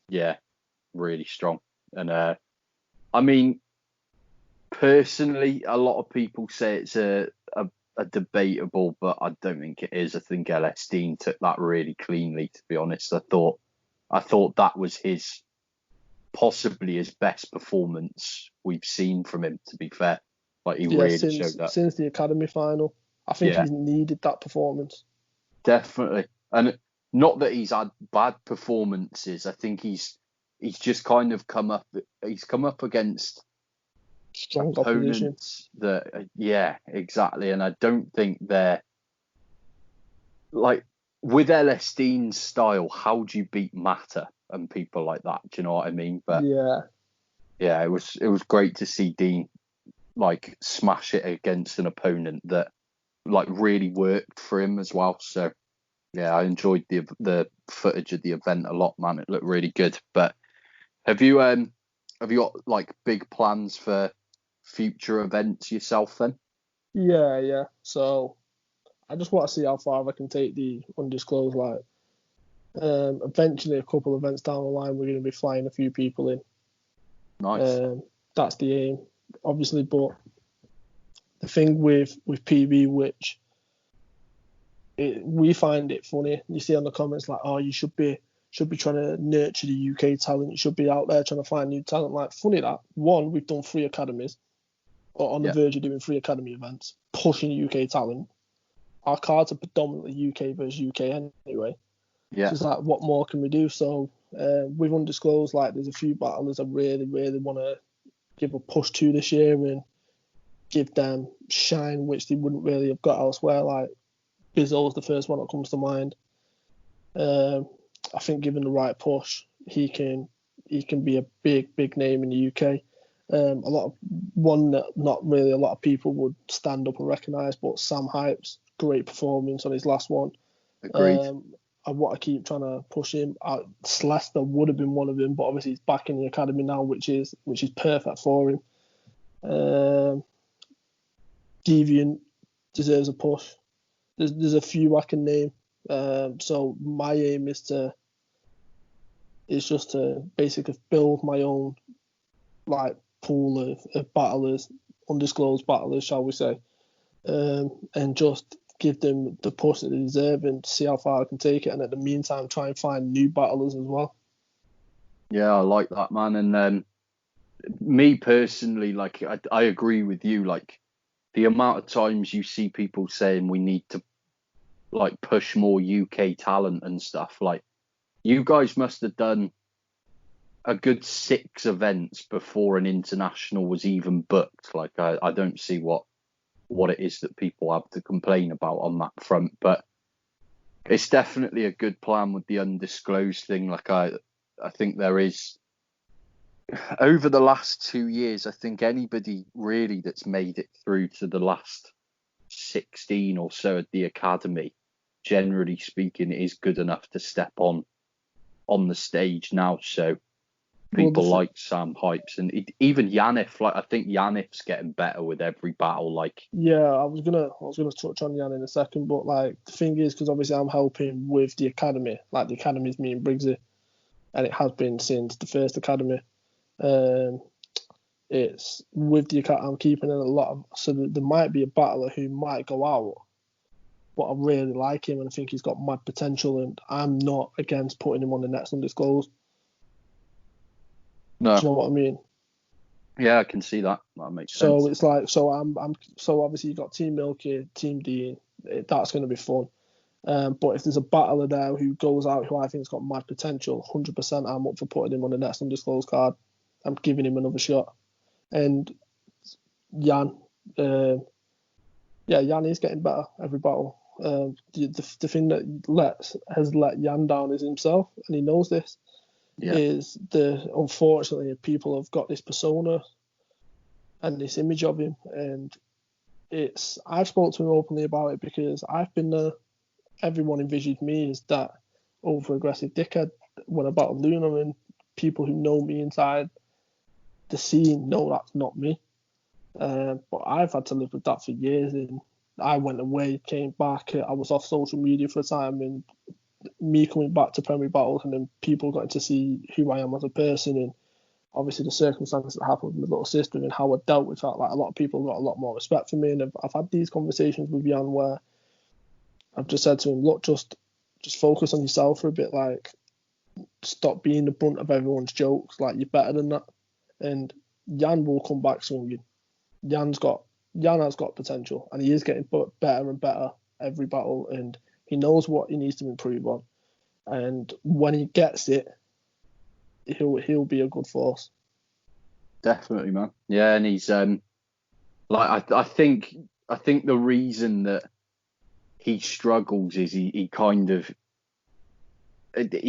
Yeah, really strong. And I mean, personally, a lot of people say it's a debatable, but I don't think it is. I think LSD took that really cleanly, to be honest. I thought that was possibly his best performance we've seen from him, to be fair. Like, he really showed that. Since the Academy final. I think he's needed that performance. Definitely. And not that he's had bad performances. I think he's just kind of come up against strong opponents that, yeah, exactly. And I don't think they're like, with LSD's style, how do you beat Matter and people like that? Do you know what I mean? But yeah, it was great to see Dean like smash it against an opponent that like really worked for him as well. So yeah, I enjoyed the footage of the event a lot, man. It looked really good. But have you got like big plans for future events yourself then? Yeah. So I just want to see how far I can take the undisclosed. Like, eventually, a couple of events down the line, we're going to be flying a few people in. Nice. That's the aim, obviously. But the thing with PB, which we find it funny, you see on the comments like, oh, you should be trying to nurture the UK talent. You should be out there trying to find new talent. Like, funny that one, we've done 3 academies, or on the verge of doing 3 academy events, pushing UK talent. Our cards are predominantly UK versus UK anyway. Yeah. So it's like, what more can we do? So with undisclosed, like, there's a few battlers I really, really want to give a push to this year and give them shine, which they wouldn't really have got elsewhere. Like, Bizzle's the first one that comes to mind. I think given the right push, he can be a big name in the UK. One that not really a lot of people would stand up and recognise, but Sam Hype's great performance on his last one. Agreed. I want to keep trying to push him. Slester would have been one of them, but obviously he's back in the academy now, which is perfect for him. Deviant deserves a push. There's a few I can name. So my aim is just to basically build my own like pool of battlers, undisclosed battlers, shall we say, and just give them the push that they deserve and see how far I can take it. And at the meantime, try and find new battlers as well. Yeah, I like that, man. And me personally, like, I agree with you. Like, the amount of times you see people saying we need to like push more UK talent and stuff, like, you guys must have done a good 6 events before an international was even booked. Like, I don't see what it is that people have to complain about on that front, but it's definitely a good plan with the undisclosed thing. Like, I think there is, over the last 2 years, I think anybody really that's made it through to the last 16 or so at the academy, generally speaking, is good enough to step on the stage now. So people like Sam Hypes and even Yanif, like, I think Yanif's getting better with every battle. Like, yeah, I was gonna touch on Yan in a second, but like, the thing is, because obviously I'm helping with the academy, like the academy's me and Briggsy, and it has been since the first academy. it's with the account I'm keeping in a lot of, so there might be a battler who might go out, but I really like him and I think he's got mad potential, and I'm not against putting him on the next undisclosed. No. Do you know what I mean? Yeah, I can see that. That makes sense. So it's like, so obviously you've got Team Milky, Team Dean. That's going to be fun. But if there's a battler there who goes out who I think has got mad potential, 100% I'm up for putting him on the next undisclosed card. I'm giving him another shot. And Jan, Jan is getting better every battle. The thing that has let Jan down is himself, and he knows this. Yeah. Is unfortunately people have got this persona and this image of him, and I've spoken to him openly about it because I've been there. Everyone envisioned me as that over aggressive dickhead when I battled Luna, and people who know me inside the scene know that's not me. But I've had to live with that for years, and I went away, came back, I was off social media for a time, and me coming back to Premier Battles, and then people got to see who I am as a person, and obviously the circumstances that happened with my little sister and how I dealt with that. Like, a lot of people got a lot more respect for me, and I've had these conversations with Jan where I've just said to him, look, just focus on yourself for a bit, like stop being the brunt of everyone's jokes, like you're better than that. And Jan will come back swinging. Jan has got potential, and he is getting better and better every battle, and he knows what he needs to improve on. And when he gets it, he'll be a good force. Definitely, man. Yeah, and he's like I think the reason that he struggles is he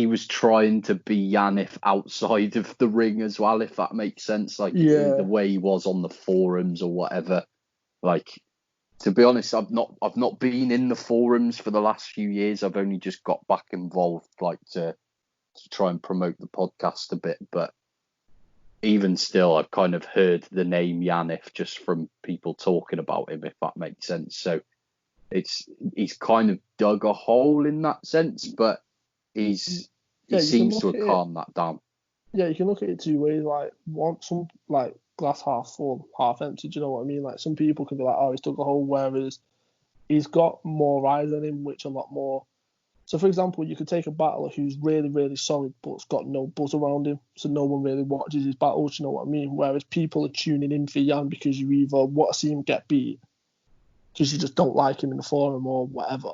was trying to be Yanif outside of the ring as well, if that makes sense. Like the way he was on the forums or whatever. Like, to be honest, I've not been in the forums for the last few years. I've only just got back involved, like to try and promote the podcast a bit. But even still, I've kind of heard the name Yanif just from people talking about him, if that makes sense. So he's kind of dug a hole in that sense, but he seems to have calmed that down. Yeah, you can look at it two ways. Like, some like glass half full, half empty. Do you know what I mean? Like, some people can be like, oh, he's dug a hole, whereas he's got more eyes on him, which a lot more. So, for example, you could take a battler who's really, really solid, but's got no buzz around him, so no one really watches his battles. Do you know what I mean? Whereas people are tuning in for Jan because you either want to see him get beat because you just don't like him in the forum or whatever.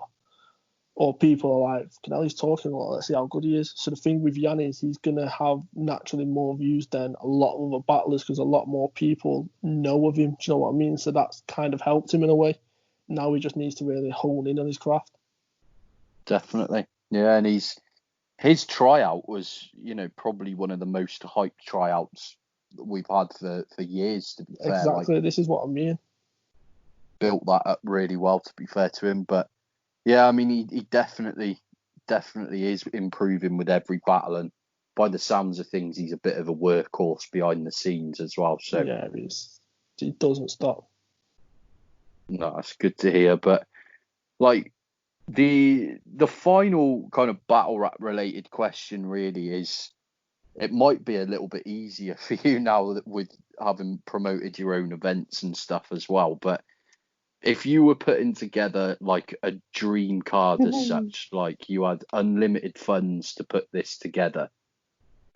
Or people are like, he's talking a lot, let's see how good he is. So the thing with Jan is he's going to have naturally more views than a lot of other battlers because a lot more people know of him. Do you know what I mean? So that's kind of helped him in a way. Now he just needs to really hone in on his craft. Definitely. Yeah, and his tryout was, probably one of the most hyped tryouts that we've had for years, to be fair. Exactly, like, this is what I mean. Built that up really well, to be fair to him. But yeah, I mean, he definitely is improving with every battle, and by the sounds of things, he's a bit of a workhorse behind the scenes as well. So yeah, he doesn't stop. No, that's good to hear. But like the final kind of battle rap related question really is, it might be a little bit easier for you now that with having promoted your own events and stuff as well. But if you were putting together like a dream card as such, like you had unlimited funds to put this together,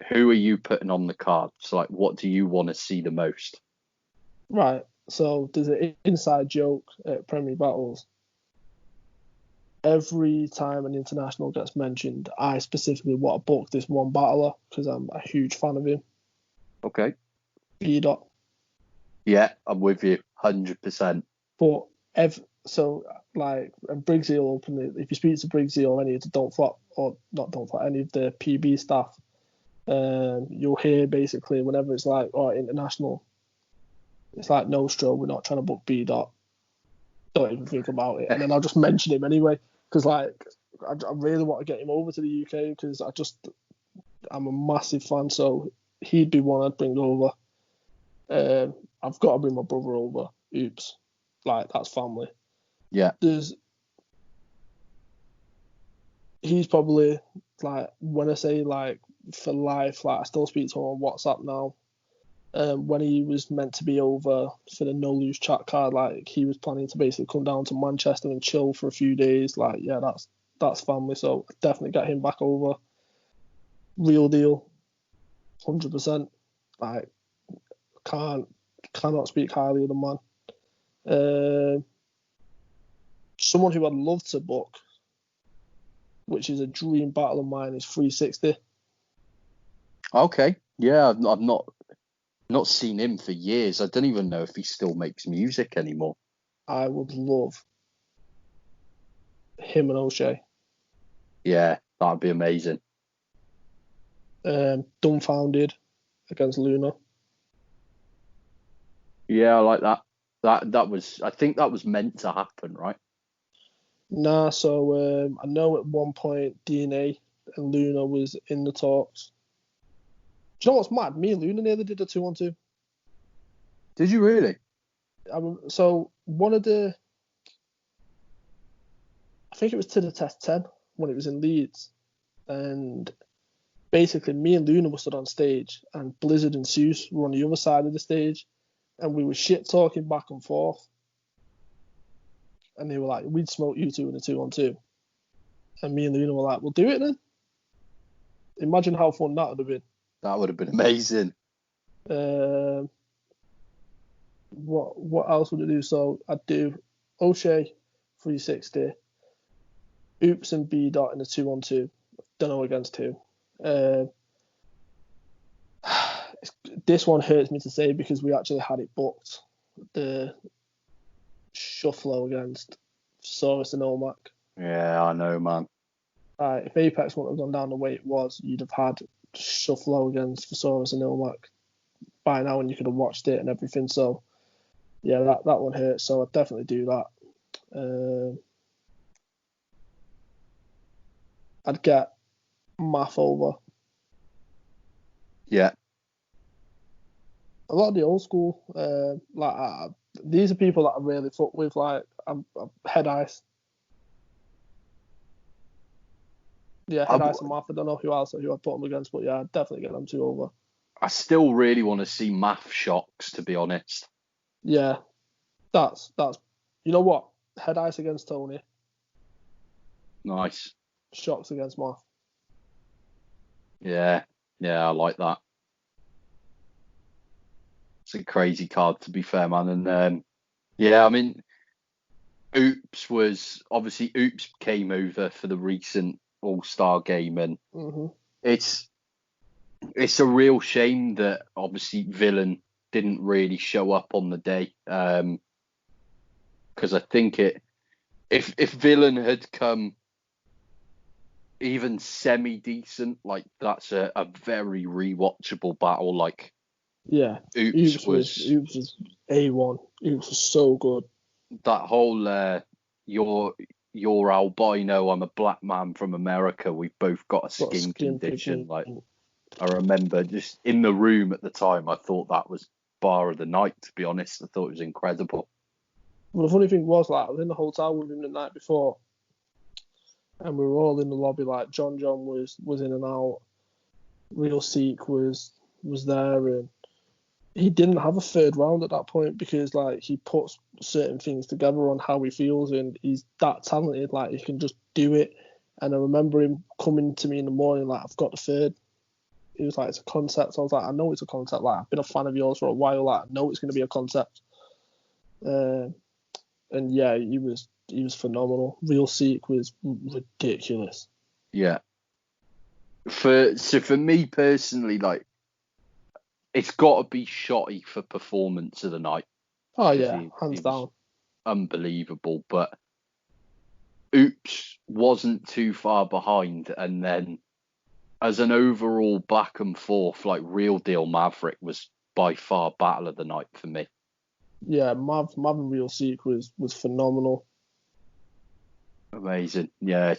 who are you putting on the card? So like, what do you want to see the most? Right. So there's an inside joke at Premier Battles. Every time an international gets mentioned, I specifically want to book this one battler because I'm a huge fan of him. Okay. B-Dot. Yeah, I'm with you, 100%. But and Briggsy will openly, if you speak to Briggsy or any of the any of the PB staff, you'll hear basically whenever it's like, international, it's like, no, Stro, we're not trying to book B-Dot. Don't even think about it. And then I'll just mention him anyway because like I really want to get him over to the UK because I'm a massive fan. So he'd be one I'd bring over. I've got to bring my brother over. Oops. Like, that's family. Yeah. He's probably, like, when I say, like, for life, like, I still speak to him on WhatsApp now. when he was meant to be over for the no lose chat card, like he was planning to basically come down to Manchester and chill for a few days. Like, yeah, that's family. So definitely get him back over. Real deal, 100%. Like, cannot speak highly of the man. Someone who I'd love to book, which is a dream battle of mine, is 360. Okay. Yeah, I've not seen him for years. I don't even know if he still makes music anymore. I would love him and O'Shea. Yeah, that'd be amazing. Dumbfounded against Luna. Yeah, I like that. I think that was meant to happen, right? Nah, so I know at one point DNA and Luna was in the talks. Do you know what's mad? Me and Luna nearly did a 2-on-2. Did you really? So one of the, I think it was to the Test 10 when it was in Leeds, and basically me and Luna were stood on stage, and Blizzard and Seuss were on the other side of the stage, and we were shit talking back and forth, and they were like, "We'd smoke you two in a 2-on-2," and me and Luna were like, "We'll do it then." Imagine how fun that would have been. That would have been amazing. What else would I do? So I'd do O'Shea 360, Oops and B dot in a 2-on-2. Don't know against who. This one hurts me to say because we actually had it booked. The Shufflo against Saurus and Olmac. Yeah, I know, man. If Apex wouldn't have gone down the way it was, you'd have had Shufflo against Thesaurus and Olmac by now, and you could have watched it and everything. So yeah, that one hurts. So I'd definitely do that. I'd get Math over. Yeah. A lot of the old school, these are people that I really fuck with. Like I'm Head Ice. Yeah, Head Ice and Math. I don't know who else who I'd put them against, but yeah, I'd definitely get them two over. I still really want to see Math Shocks, to be honest. Yeah, that's you know what? Head Ice against Tony. Nice. Shocks against Math. Yeah, I like that. It's a crazy card, to be fair, man. And yeah, I mean, Oops came over for the recent All-Star game, and it's a real shame that obviously Villain didn't really show up on the day, because I think if Villain had come even semi-decent, like that's a very rewatchable battle. Like, yeah, Oops was A1. Oops was so good. That whole you're albino, I'm a black man from America, we've both got a skin condition. Like, I remember just in the room at the time, I thought that was bar of the night, to be honest. I thought it was incredible. Well, the funny thing was, like, I was in the hotel with him the night before, and we were all in the lobby. Like, John was in and out. Real Seek was there, and he didn't have a third round at that point because, like, he puts certain things together on how he feels, and he's that talented. Like, he can just do it. And I remember him coming to me in the morning, like, I've got the third. He was like, it's a concept. So I was like, I know it's a concept. Like, I've been a fan of yours for a while. Like, I know it's going to be a concept. And yeah, he was phenomenal. Real Seek was ridiculous. Yeah. For me personally, like, it's got to be Shotty for performance of the night. Oh yeah, hands down. Unbelievable. But Oops wasn't too far behind, and then as an overall back and forth, like, Real Deal Maverick was by far battle of the night for me. Yeah, Mav and Real Seek was phenomenal. Amazing. Yeah,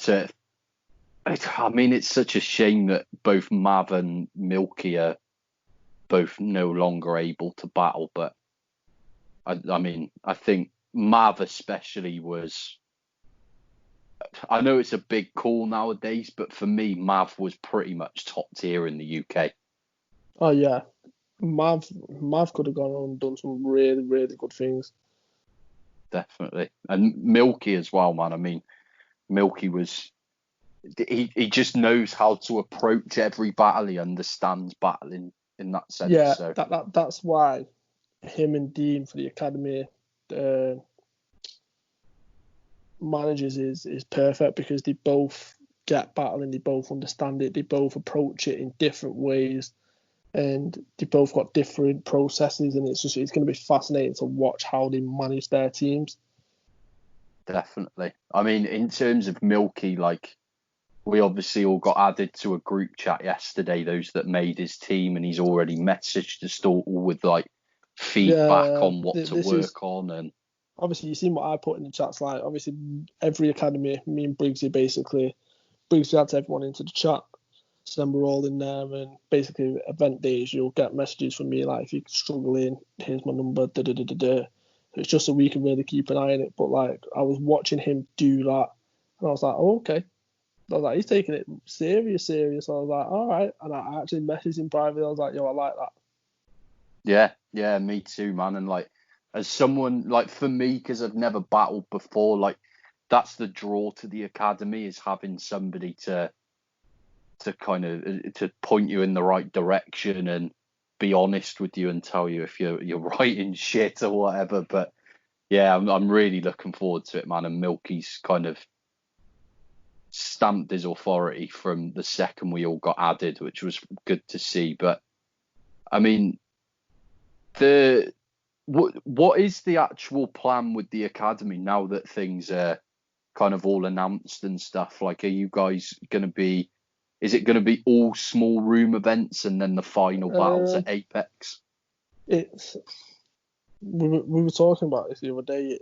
I mean, it's such a shame that both Mav and Milky are both no longer able to battle, but I mean, I think Mav especially was. I know it's a big call nowadays, but for me, Mav was pretty much top tier in the UK. Oh yeah, Mav could have gone on and done some really, really good things. Definitely. And Milky as well, man. I mean, Milky was he just knows how to approach every battle. He understands battling in that sense. Yeah, So that's why him and Dean for the academy managers is perfect, because they both get battling, they both understand it, they both approach it in different ways, and they both got different processes, and it's going to be fascinating to watch how they manage their teams. definitely. I mean, in terms of Milky, like, we obviously all got added to a group chat yesterday, those that made his team, and he's already messaged us all with like feedback on what to work on. And obviously, you've seen what I put in the chats. Like, obviously, every academy, me and Briggsy adds everyone into the chat. So then we're all in there, and basically, event days, you'll get messages from me like, if you're struggling, here's my number, da da da da da. So it's just so we can really keep an eye on it. But like, I was watching him do that, and I was like, oh, okay. I was like, he's taking it serious. I was like, all right. And I actually messaged him privately. I was like, yo, I like that. yeah, me too, man. And like, as someone, like, for me, because I've never battled before, like, that's the draw to the academy, is having somebody to kind of to point you in the right direction and be honest with you and tell you if you're writing shit or whatever. But yeah, I'm really looking forward to it, man. And Milky's kind of stamped his authority from the second we all got added, which was good to see. But I mean, what is the actual plan with the academy now that things are kind of all announced and stuff? Like, are you guys going to be? Is it going to be all small room events and then the final battles at Apex? It's we were talking about this the other day.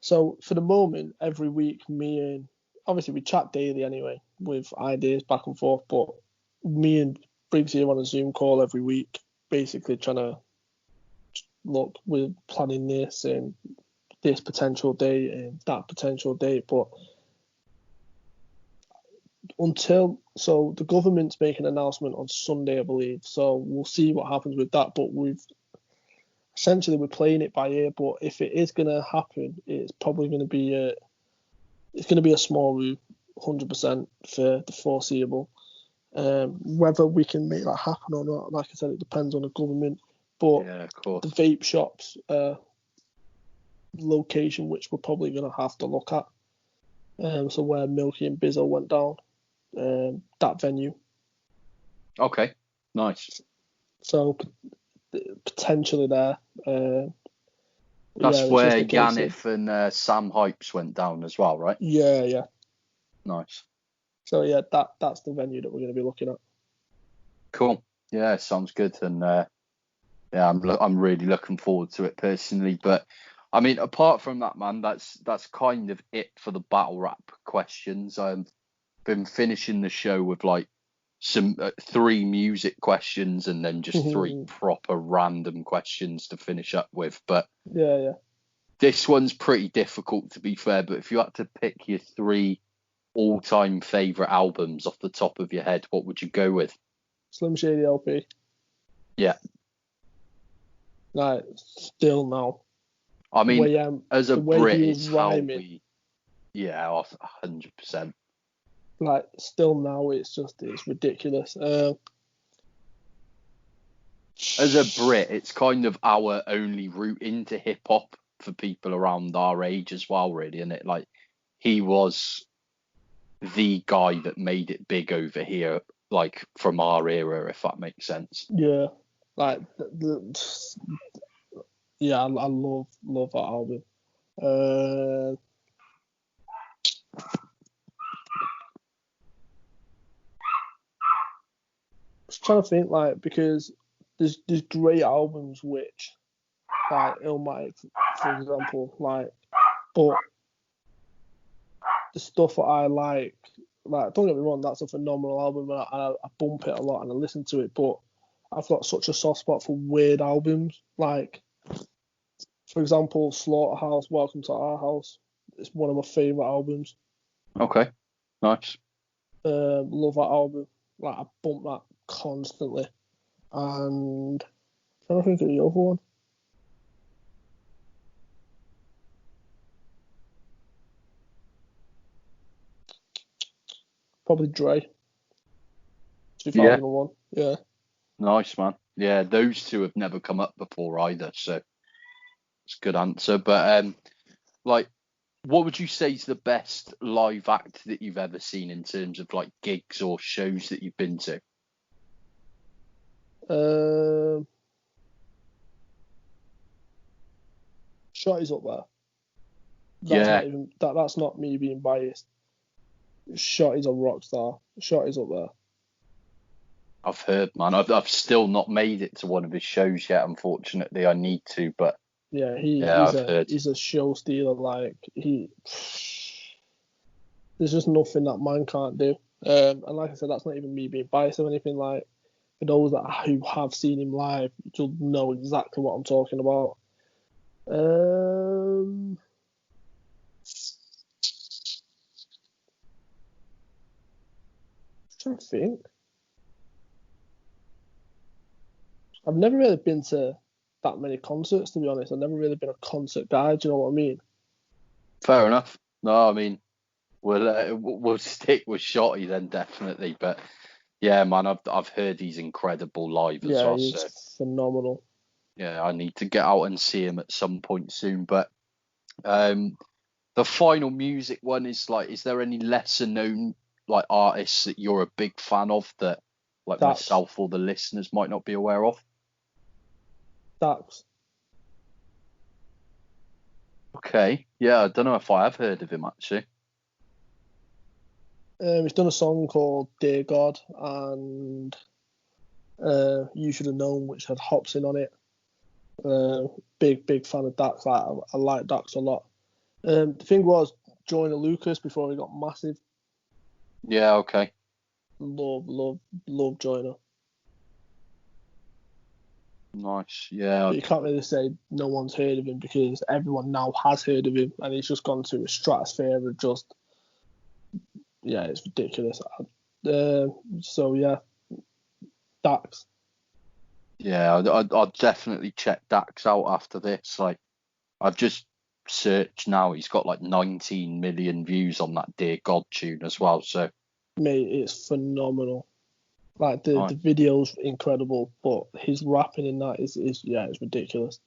So for the moment, every week, obviously we chat daily anyway with ideas back and forth, but me and Briggsy are on a Zoom call every week, basically trying to look, we're planning this and this potential date and that potential date, but so the government's making an announcement on Sunday, I believe, so we'll see what happens with that, but we're playing it by ear. But if it is going to happen, it's probably going to be a small room, 100% for the foreseeable. Whether we can make that happen or not, like I said, it depends on the government. But yeah, of course, the vape shops location, which we're probably going to have to look at. So where Milky and Bizzo went down, that venue. Okay, nice. So potentially there. That's where Yanif and Sam Hypes went down as well, right? Yeah. Nice. So yeah, that's the venue that we're going to be looking at. Cool. Yeah, sounds good. And yeah, I'm really looking forward to it personally. But I mean, apart from that, man, that's kind of it for the battle rap questions. I've been finishing the show with like some 3 music questions and then just 3 proper random questions to finish up with. But yeah, this one's pretty difficult, to be fair. But if you had to pick your 3 all-time favorite albums off the top of your head, what would you go with? Slim Shady LP. Yeah. Like, still now. I mean, as a Brit, it's how we... Yeah, 100%. Like, still now, it's ridiculous. As a Brit, it's kind of our only route into hip-hop for people around our age as well, really, isn't it? Like, he was the guy that made it big over here, like, from our era, if that makes sense. Yeah. Like, yeah, I love that album. I was trying to think, like, because there's great albums which, like Illmatic, for example, like, but the stuff that I like, don't get me wrong, that's a phenomenal album, and I bump it a lot and I listen to it, but I've got such a soft spot for weird albums, like, for example, Slaughterhouse, Welcome to Our House. It's one of my favourite albums. Okay, nice. Love that album. Like, I bump that constantly. And I'm trying to think of the other one. Probably Dre. 2001. Yeah. Nice, man. Yeah, those two have never come up before either, so it's a good answer. But like, what would you say is the best live act that you've ever seen in terms of like gigs or shows that you've been to? Shotty's up there. Yeah, That's not me being biased. Shotty's a rock star. Shotty's up there. I've heard, man. I've still not made it to one of his shows yet. Unfortunately, I need to, but Yeah, yeah, I've heard. he's a show stealer. Like there's just nothing that man can't do. And like I said, that's not even me being biased or anything. Like for those who have seen him live, you'll know exactly what I'm talking about. Trying to think. I've never really been to that many concerts, to be honest. I've never really been a concert guy. Do you know what I mean? Fair enough. No, I mean, we'll stick with Shotty then, definitely. But yeah, man, I've heard he's incredible live as Yeah, well. he's So phenomenal. yeah, I need to get out and see him at some point soon. But the final music one is like, is there any lesser known like artists that you're a big fan of that like Dax. myself or the listeners might not be aware of? Dax. Okay, yeah, I don't know if I have heard of him actually. He's done a song called Dear God and You Should Have Known, which had Hopsin on it. Big fan of Dax. I like Dax a lot. The thing was, Joyner Lucas before he got massive. Yeah, okay. Love Joyner. Nice, yeah. But you can't really say no one's heard of him because everyone now has heard of him, and he's just gone to a stratosphere of just, yeah, it's ridiculous. So yeah, Dax. Yeah, I'll definitely check Dax out after this. Like, I've just searched now. He's got like 19 million views on that Dear God tune as well. So, Mate, it's phenomenal. Like the nice. video's incredible, but his rapping in that is it's ridiculous.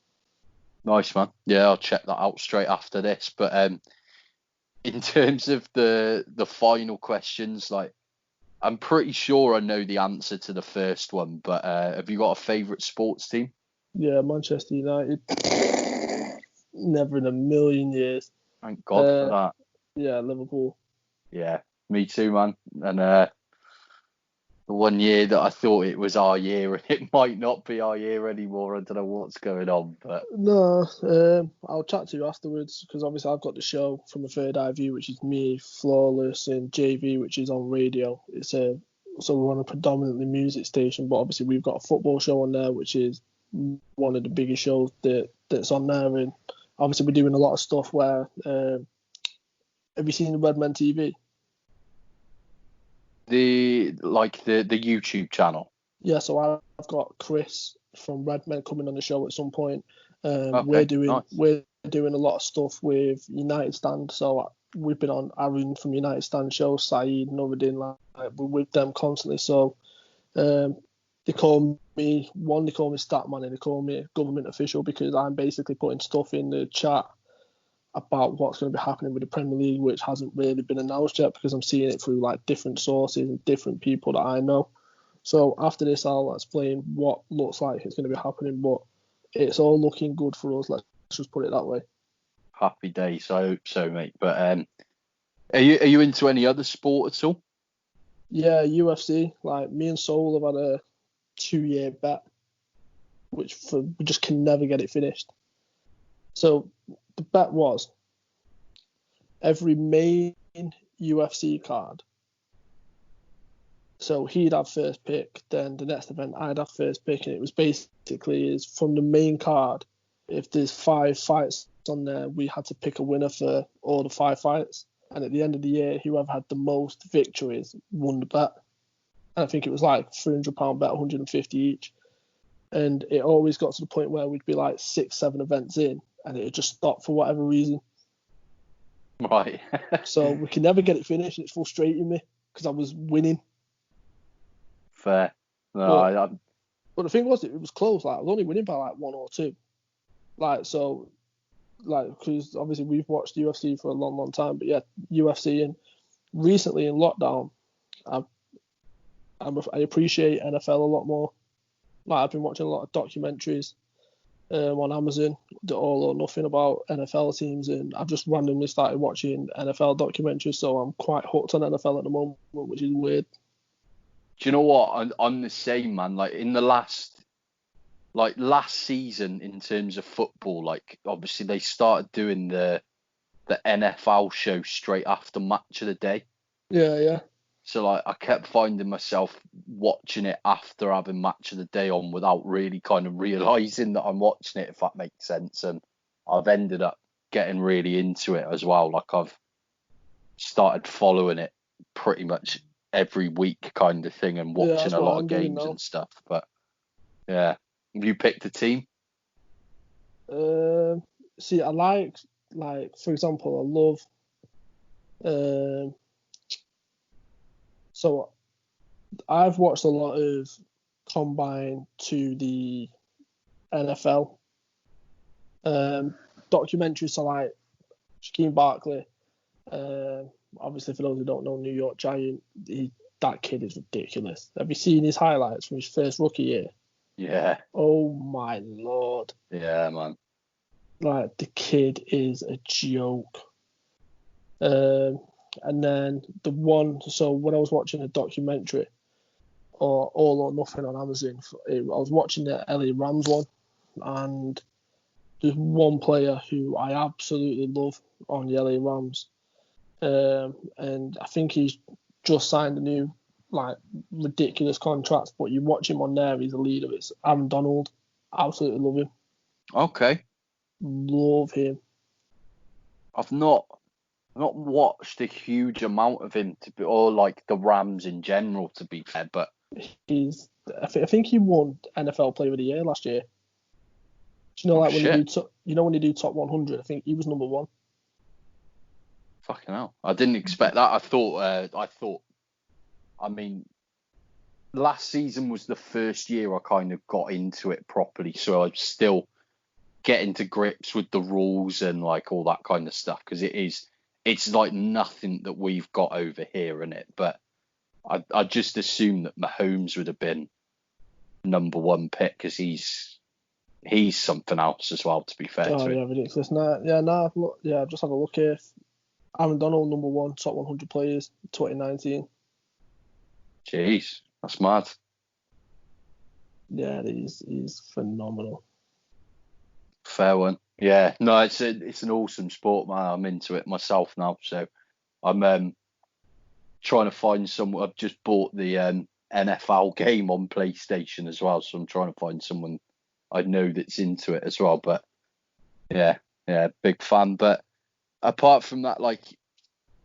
Nice, man. Yeah, I'll check that out straight after this. But in terms of the final questions, like, I'm pretty sure I know the answer to the first one, but have you got a favourite sports team? Yeah, Manchester United. Never in a million years. Thank God for that. Yeah, Liverpool. Yeah, me too, man. And the one year that I thought it was our year, and it might not be our year anymore. I don't know what's going on, but No, I'll chat to you afterwards because obviously I've got the show from the Third Eye View, which is me, Flawless, and JV, which is on radio. So we're on a predominantly music station, but obviously we've got a football show on there, which is one of the biggest shows that's on there. And obviously we're doing a lot of stuff where. Have you seen the Redmen TV? the YouTube channel. Yeah, so I've got Chris from Redmen coming on the show at some point. Okay, nice. We're doing a lot of stuff with United Stand. So we've been on Aaron from United Stand show, Saeed, Nuruddin, like we're with them constantly. So they call me Statman and they call me government official because I'm basically putting stuff in the chat about what's going to be happening with the Premier League, which hasn't really been announced yet because I'm seeing it through like different sources and different people that I know. So after this, I'll explain what looks like it's going to be happening, but it's all looking good for us. Let's just put it that way. Happy days. I hope so, mate. But are you into any other sport at all? Yeah, UFC. Like me and Soul have had a 2-year bet, we just can never get it finished. So the bet was every main UFC card. So he'd have first pick, then the next event I'd have first pick, and it was basically is from the main card. If there's 5 fights on there, we had to pick a winner for all the 5 fights, and at the end of the year, whoever had the most victories won the bet. And I think it was like £300 bet, 150 each. And it always got to the point where we'd be like 6-7 events in, and it would just stop for whatever reason. Right. So we can never get it finished, and it's frustrating me because I was winning. Fair. No, But the thing was, it was close. Like I was only winning by like 1 or 2. Because obviously we've watched UFC for a long, long time. But yeah, UFC, and recently in lockdown, I appreciate NFL a lot more. Like I've been watching a lot of documentaries on Amazon, the All or Nothing about NFL teams, and I've just randomly started watching NFL documentaries. So I'm quite hooked on NFL at the moment, which is weird. do you know what? I'm the same, man. Like in the last season, in terms of football, like obviously they started doing the NFL show straight after match of the day. Yeah. So like I kept finding myself watching it after having match of the day on without really kind of realizing that I'm watching it, if that makes sense. And I've ended up getting really into it as well. Like I've started following it pretty much every week kind of thing and Yeah, watching that's a what lot I'm of doing games now. and stuff. But yeah, have you picked a team? See, I like for example, I love. So I've watched a lot of combine to the NFL documentaries. So like Shaquem Barkley, obviously for those who don't know, New York Giant. That kid is ridiculous. Have you seen his highlights from his first rookie year? Yeah. Oh my lord! Yeah, man. Like the kid is a joke. And then the one, so when I was watching a documentary or All or Nothing on Amazon, I was watching the LA Rams one, and there's one player who I absolutely love on the LA Rams, and I think he's just signed a new like ridiculous contract, but you watch him on there, he's a leader. It's Aaron Donald. Absolutely love him. Okay. Love him. I've not watched a huge amount of him or like the Rams in general, to be fair, but I think he won NFL Player of the Year last year. Do you know, like when shit. when they do top 100, I think he was number 1. Fucking hell. I didn't expect that. I mean, last season was the first year I kind of got into it properly, so I'm still getting to grips with the rules and like all that kind of stuff, because it's like nothing that we've got over here in it. But I just assumed that Mahomes would have been number 1 pick, because he's something else as well, to be fair Oh to yeah, him. ridiculous. I've just had a look here. Aaron Donald, number 1, top 100 players, 2019. Jeez, that's mad. Yeah, he's phenomenal. Fair one. Yeah, no, it's an awesome sport, man. I'm into it myself now, so I'm trying to find someone. I've just bought the NFL game on PlayStation as well, so I'm trying to find someone I know that's into it as well. But yeah, big fan. But apart from that, like,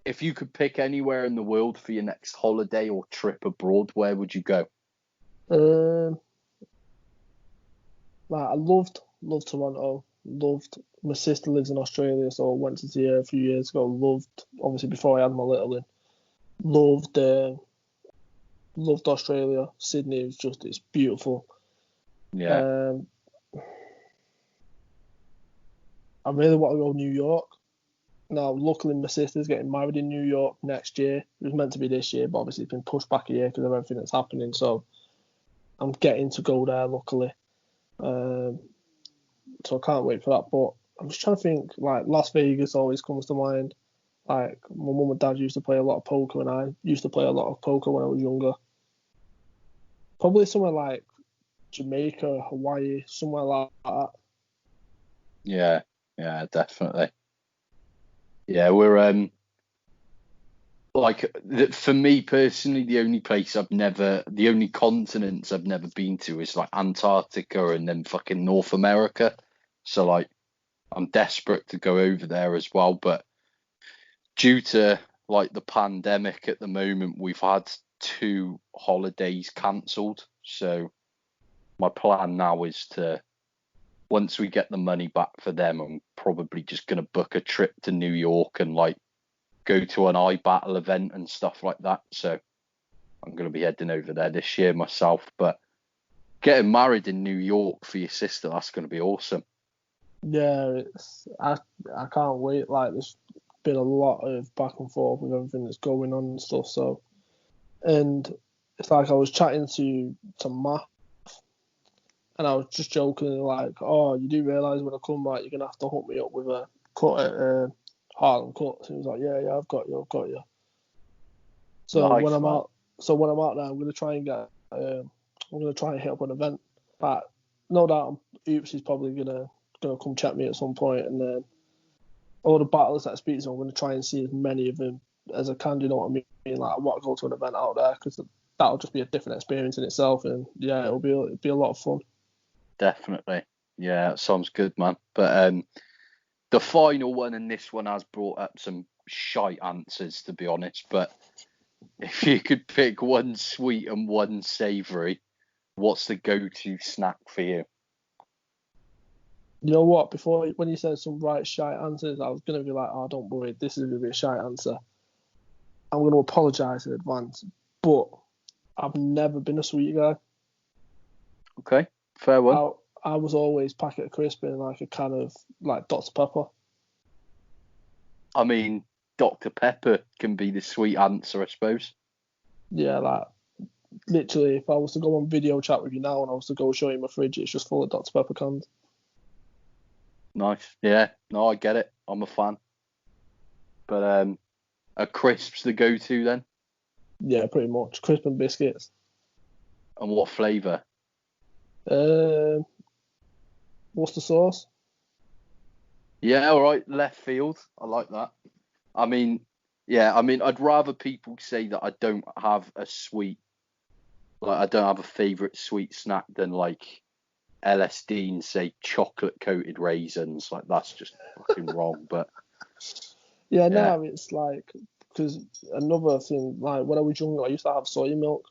if you could pick anywhere in the world for your next holiday or trip abroad, where would you go? Like I loved Toronto. Loved my sister lives in Australia, so I went to see her a few years ago. Loved, obviously before I had my little one. Loved Australia. Sydney is it's beautiful. Yeah. I really want to go to New York. Now, luckily, my sister's getting married in New York next year. It was meant to be this year, but obviously it's been pushed back a year because of everything that's happening. So I'm getting to go there, luckily. So I can't wait for that. But I'm just trying to think, like, Las Vegas always comes to mind. Like, my mum and dad used to play a lot of poker, and I used to play a lot of poker when I was younger. Probably somewhere like Jamaica, Hawaii, somewhere like that. Yeah, definitely. Yeah, we're like for me personally, the only continents I've never been to is like Antarctica and then fucking North America. So like, I'm desperate to go over there as well, but due to like the pandemic at the moment, we've had 2 holidays cancelled. So my plan now is to, once we get the money back for them, I'm probably just going to book a trip to New York and like go to an iBattle event and stuff like that. So I'm going to be heading over there this year myself. But getting married in New York for your sister, that's going to be awesome. Yeah, I can't wait. Like, there's been a lot of back and forth with everything that's going on and stuff. So, and it's like I was chatting to Matt, and I was just joking like, "Oh, you do realise when I come back, you're gonna have to hook me up with a cut at Harlem Cuts." He was like, "Yeah, I've got you." So Nice, when I'm man. out, there, I'm gonna try and get, I'm gonna try and hit up an event. But no doubt, Oops is probably gonna come chat me at some point, and then all the battlers that I speak to, I'm gonna try and see as many of them as I can. Do you know what I mean? Like, I want to go to an event out there because that'll just be a different experience in itself, and yeah, it'll be a lot of fun. Definitely. Yeah, that sounds good, man. But the final one, and this one has brought up some shite answers, to be honest. But if you could pick one sweet and one savoury, what's the go-to snack for you? You know what? Before, when you said some right shite answers, I was gonna be like, "Oh, don't worry, this is gonna be a shite answer." I'm gonna apologise in advance, but I've never been a sweet guy. Okay, fair one. I was always packet of crisp and like a can of like Dr Pepper. I mean, Dr. Pepper can be the sweet answer, I suppose. Yeah, like literally, if I was to go on video chat with you now and I was to go show you my fridge, it's just full of Dr Pepper cans. Nice. Yeah, no, I get it. I'm a fan. But are crisps the go-to then? Yeah, pretty much crisp and biscuits. And what flavour? Um, what's the sauce? Yeah, all right, left field. I like that. I mean, yeah, I mean, I'd rather people say that I don't have a sweet, like I don't have a favourite sweet snack than like LSD and say chocolate coated raisins. Like that's just fucking wrong. But Yeah, yeah, no, it's like because another thing, like when I was younger, I used to have soy milk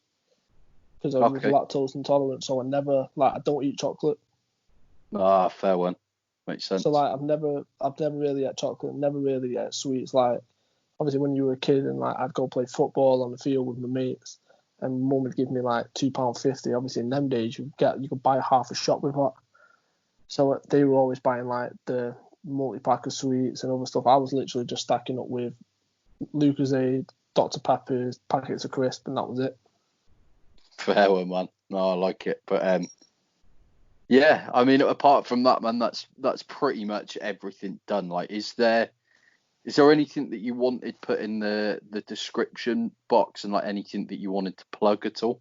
because I was okay. lactose intolerant, so I don't eat chocolate. Ah, fair one. Makes So sense. like I've never really had chocolate, never really had sweets. Like obviously when you were a kid and like I'd go play football on the field with my mates, and mum would give me like £2.50. Obviously in them days you could buy half a shop with that. So they were always buying like the multi-pack of sweets and other stuff. I was literally just stacking up with Lucozade, Dr Pepper's, packets of crisp, and that was it. Fair one, man. No, I like it. But yeah, I mean, apart from that, man, that's pretty much everything done. Like, is there anything that you wanted put in the description box and like anything that you wanted to plug at all?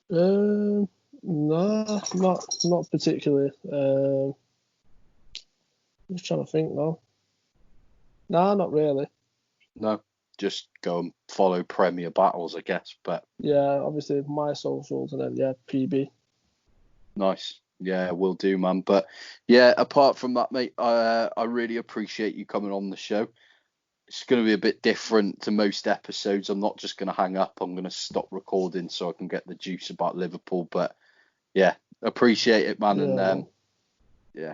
No, not particularly. I'm just trying to think now. No, not really. No, just go and follow Premier Battles, I guess. But Yeah, obviously my socials and then yeah, PB. nice. Yeah, will do, man. But yeah, apart from that, mate, I really appreciate you coming on the show. It's going to be a bit different to most episodes. I'm not just going to hang up. I'm going to stop recording so I can get the juice about Liverpool. But yeah, appreciate it, man. Yeah, And well, yeah,